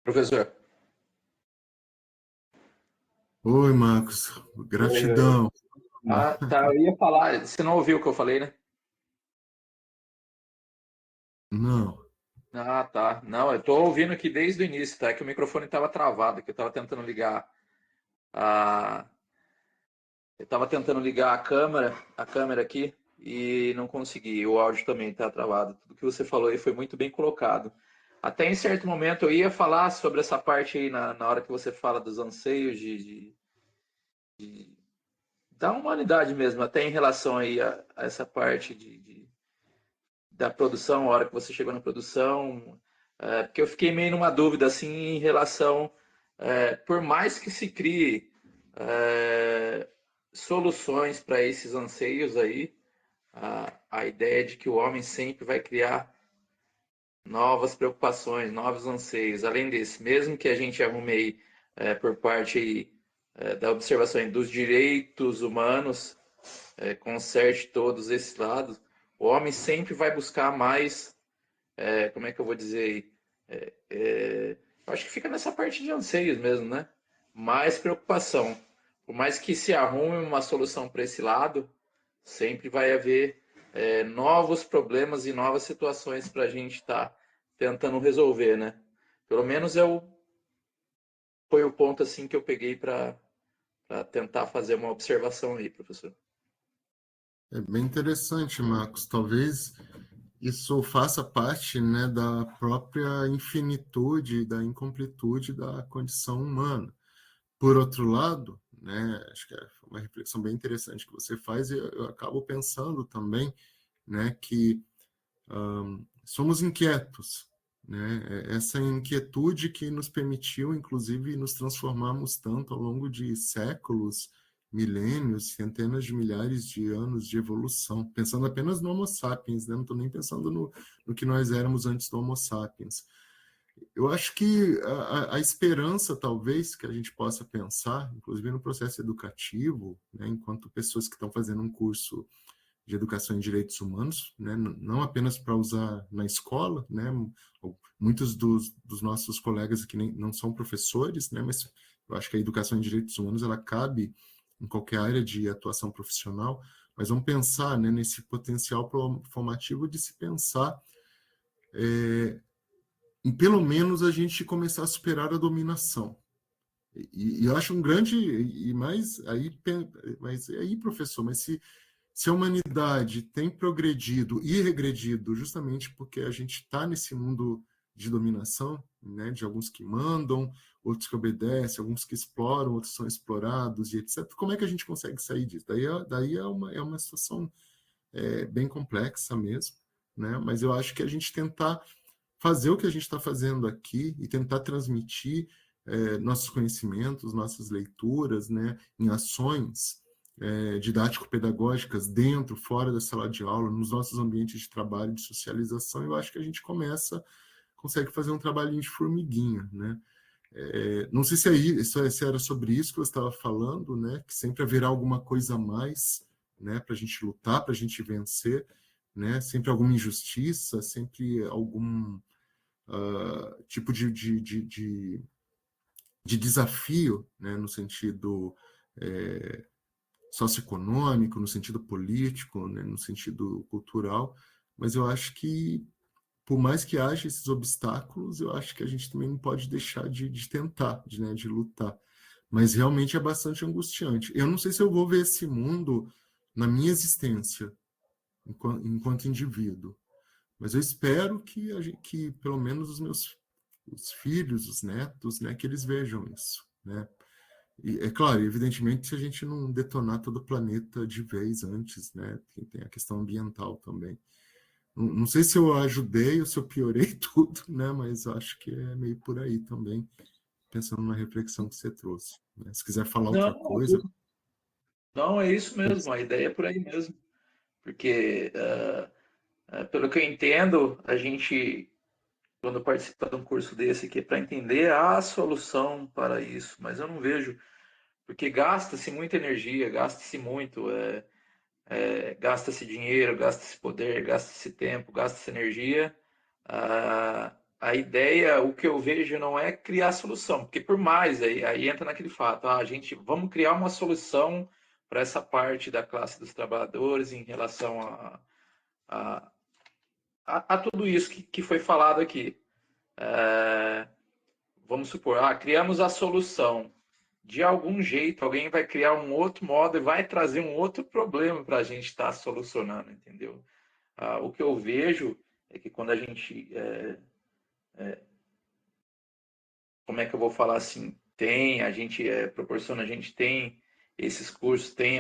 Professor. Oi, Marcos. Oi. Gratidão. Ah, tá. Eu ia falar. Você não ouviu o que eu falei, né? Não. Ah, tá. Não, eu tô ouvindo aqui desde o início, tá? É que o microfone estava travado, que eu estava tentando ligar a. Eu estava tentando ligar a câmera aqui, e não consegui. O áudio também está travado. Tudo que você falou aí foi muito bem colocado. Até em certo momento eu ia falar sobre essa parte aí na hora que você fala dos anseios de da humanidade mesmo, até em relação aí a essa parte da produção, a hora que você chegou na produção, porque eu fiquei meio numa dúvida assim em relação, por mais que se crie soluções para esses anseios aí, a ideia de que o homem sempre vai criar novas preocupações, novos anseios, além desse, mesmo que a gente arrume aí, por parte aí, da observação dos direitos humanos, conserte todos esses lados, o homem sempre vai buscar mais, como é que eu vou dizer, acho que fica nessa parte de anseios mesmo, né? mais preocupação. Por mais que se arrume uma solução para esse lado, sempre vai haver novos problemas e novas situações para a gente estar tentando resolver, né? Pelo menos foi o ponto assim que eu peguei para tentar fazer uma observação aí, professor. É bem interessante, Marcos. Talvez isso faça parte, né, da própria infinitude, da incompletude da condição humana. Por outro lado, né, acho que é uma reflexão bem interessante que você faz, e eu acabo pensando também, né, que somos inquietos, né? Essa inquietude que nos permitiu, inclusive, nos transformarmos tanto ao longo de séculos, milênios, centenas de milhares de anos de evolução, pensando apenas no Homo sapiens, né? Não estou nem pensando no que nós éramos antes do Homo sapiens. Eu acho que a esperança, talvez, que a gente possa pensar, inclusive no processo educativo, né, enquanto pessoas que estão fazendo um curso de educação em direitos humanos, né, não apenas para usar na escola, né, muitos dos nossos colegas aqui não são professores, né, mas eu acho que a educação em direitos humanos ela cabe em qualquer área de atuação profissional, mas vamos pensar, né, nesse potencial formativo de se pensar em pelo menos a gente começar a superar a dominação. E eu acho um grande, mas aí, professor, mas se a humanidade tem progredido e regredido justamente porque a gente está nesse mundo de dominação, né, de alguns que mandam, outros que obedecem, alguns que exploram, outros são explorados e etc. Como é que a gente consegue sair disso? Daí é uma situação bem complexa mesmo, né? Mas eu acho que a gente tentar fazer o que a gente está fazendo aqui e tentar transmitir nossos conhecimentos, nossas leituras, né, em ações didático-pedagógicas dentro, fora da sala de aula, nos nossos ambientes de trabalho, de socialização, eu acho que a gente consegue fazer um trabalhinho de formiguinha, né? Não sei se era sobre isso que eu estava falando, né? Que sempre haverá alguma coisa a mais, né? Para a gente lutar, para a gente vencer, né? Sempre alguma injustiça, sempre algum tipo de desafio, né? No sentido socioeconômico, no sentido político, né? No sentido cultural. Mas eu acho que por mais que haja esses obstáculos, eu acho que a gente também não pode deixar de tentar, né, de lutar. Mas realmente é bastante angustiante. Eu não sei se eu vou ver esse mundo na minha existência, enquanto indivíduo. Mas eu espero que pelo menos os filhos, os netos, né, que eles vejam isso, né? E é claro, evidentemente, se a gente não detonar todo o planeta de vez antes, né? Tem a questão ambiental também. Não sei se eu ajudei ou se eu piorei tudo, né? Mas eu acho que é meio por aí também, pensando na reflexão que você trouxe, né? Se quiser falar outra Não, coisa. não, é isso mesmo, a ideia é por aí mesmo. Porque, pelo que eu entendo, a gente, quando participa de um curso desse aqui, é para entender a solução para isso, mas eu não vejo, porque gasta-se muita energia, gasta-se muito, gasta-se dinheiro, gasta-se poder, gasta-se tempo, gasta-se energia. A ideia, o que eu vejo não é criar solução, porque por mais, aí entra naquele fato, a gente, vamos criar uma solução para essa parte da classe dos trabalhadores em relação a, a tudo isso que foi falado aqui. Vamos supor, criamos a solução. De algum jeito, alguém vai criar um outro modo e vai trazer um outro problema para a gente estar solucionando, entendeu? O que eu vejo é que quando a gente, como é que eu vou falar assim, a gente proporciona, a gente tem esses cursos, tem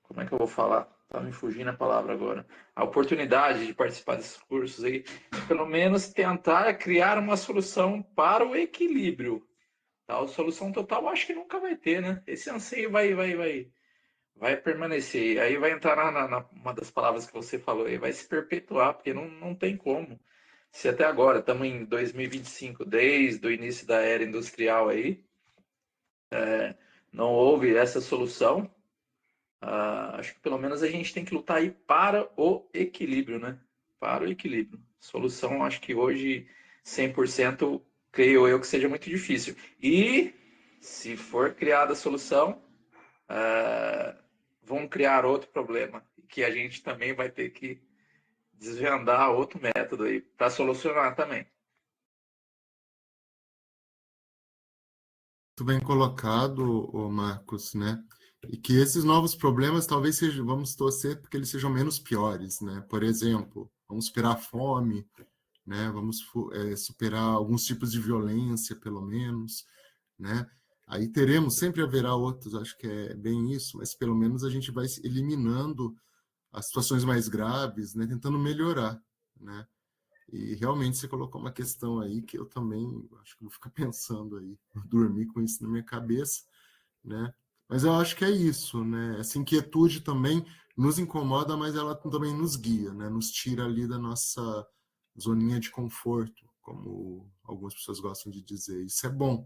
como é que eu vou falar? Tá me fugindo a palavra agora. A oportunidade de participar desses cursos aí, pelo menos tentar criar uma solução para o equilíbrio. Tá? A solução total eu acho que nunca vai ter, né? Esse anseio vai permanecer. Aí vai entrar uma das palavras que você falou aí, vai se perpetuar, porque não tem como. Se até agora, estamos em 2025, desde o início da era industrial aí, não houve essa solução, acho que pelo menos a gente tem que lutar aí para o equilíbrio, né? Para o equilíbrio. Solução, acho que hoje 100% creio eu que seja muito difícil. E se for criada a solução, vão criar outro problema, que a gente também vai ter que desvendar outro método aí para solucionar também. Muito bem colocado, ô Marcos, né? E que esses novos problemas talvez sejam, vamos torcer porque eles sejam menos piores, né? Por exemplo, vamos superar a fome, né? Vamos superar alguns tipos de violência, pelo menos, né? Aí sempre haverá outros, acho que é bem isso, mas pelo menos a gente vai eliminando as situações mais graves, né? Tentando melhorar, né? E realmente você colocou uma questão aí que eu também acho que vou ficar pensando aí, vou dormir com isso na minha cabeça, né? Mas eu acho que é isso, né? Essa inquietude também nos incomoda, mas ela também nos guia, né? Nos tira ali da nossa zoninha de conforto, como algumas pessoas gostam de dizer. Isso é bom,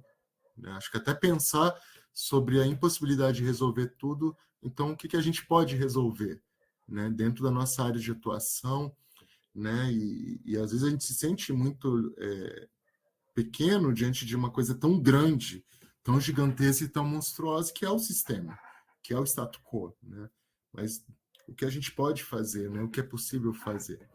né? Acho que até pensar sobre a impossibilidade de resolver tudo, então o que a gente pode resolver, né? Dentro da nossa área de atuação, né? E às vezes a gente se sente muito pequeno diante de uma coisa tão grande, tão gigantesca e tão monstruosa que é o sistema, que é o status quo, né? Mas o que a gente pode fazer, né? O que é possível fazer?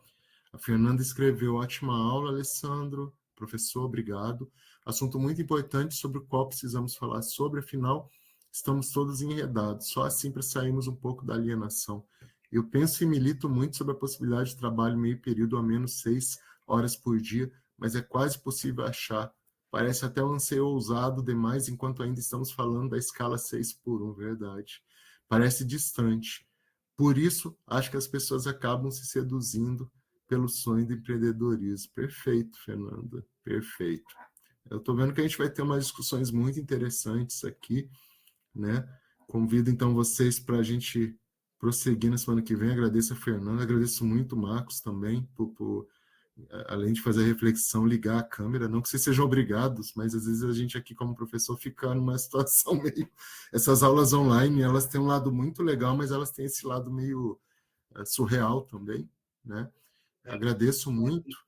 A Fernanda escreveu: ótima aula, Alessandro. Professor, obrigado. Assunto muito importante sobre o qual precisamos falar sobre, afinal, estamos todos enredados. Só assim para sairmos um pouco da alienação. Eu penso e milito muito sobre a possibilidade de trabalho meio período a menos 6 horas por dia, mas é quase possível achar. Parece até um anseio ousado demais, enquanto ainda estamos falando da escala 6:1, verdade. Parece distante. Por isso, acho que as pessoas acabam se seduzindo pelo sonho do empreendedorismo. Perfeito, Fernanda, perfeito. Eu estou vendo que a gente vai ter umas discussões muito interessantes aqui, né? Convido, então, vocês para a gente prosseguir na semana que vem. Agradeço a Fernanda, agradeço muito o Marcos também, por além de fazer a reflexão, ligar a câmera. Não que vocês sejam obrigados, mas às vezes a gente aqui, como professor, fica numa situação meio... Essas aulas online, elas têm um lado muito legal, mas elas têm esse lado meio surreal também, né? Agradeço muito.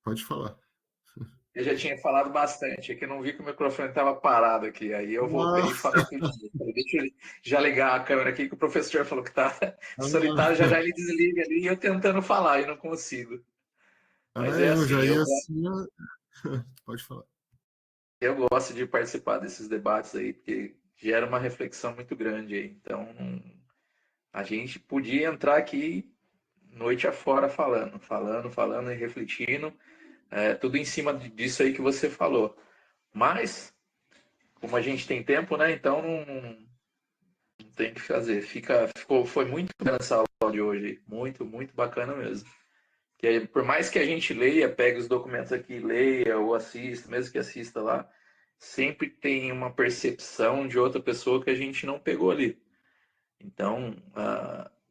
Pode falar. Eu já tinha falado bastante, é que eu não vi que o microfone estava parado aqui. Aí eu voltei e Ah, falei tudo. Falei, deixa eu já ligar a câmera aqui, que o professor falou que está solitário, ah, já ele desliga ali e eu tentando falar e não consigo. Mas é eu já assim, ia assim. Pode falar. eu gosto de participar desses debates aí, porque gera uma reflexão muito grande aí. Então, a gente podia entrar aqui noite afora falando e refletindo, tudo em cima disso aí que você falou. Mas, como a gente tem tempo, né? Então não tem que fazer. Foi muito bem essa aula de hoje. Muito, muito bacana mesmo. Que aí, por mais que a gente leia, pegue os documentos aqui, leia ou assista, mesmo que assista lá, sempre tem uma percepção de outra pessoa que a gente não pegou ali. Então,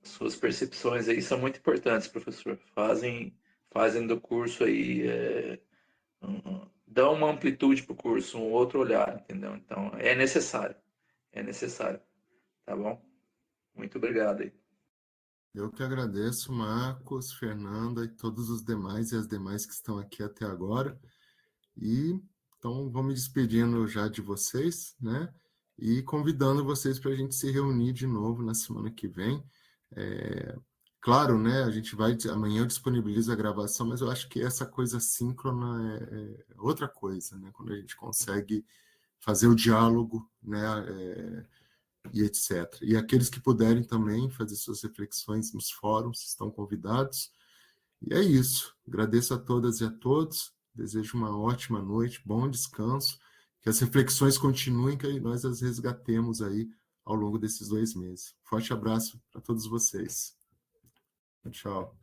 suas percepções aí são muito importantes, professor. Fazem do curso aí, dão uma amplitude para o curso, um outro olhar, entendeu? Então, é necessário, tá bom? Muito obrigado aí. Eu que agradeço, Marcos, Fernanda e todos os demais e as demais que estão aqui até agora. E então vou me despedindo já de vocês, né? E convidando vocês para a gente se reunir de novo na semana que vem. Claro, né? A gente vai amanhã eu disponibilizo a gravação, mas eu acho que essa coisa síncrona é outra coisa, né? Quando a gente consegue fazer o diálogo, né? E etc. E aqueles que puderem também fazer suas reflexões nos fóruns estão convidados. E é isso. Agradeço a todas e a todos. Desejo uma ótima noite, bom descanso, que as reflexões continuem, que nós as resgatemos aí ao longo desses 2 meses. Forte abraço para todos vocês. Tchau.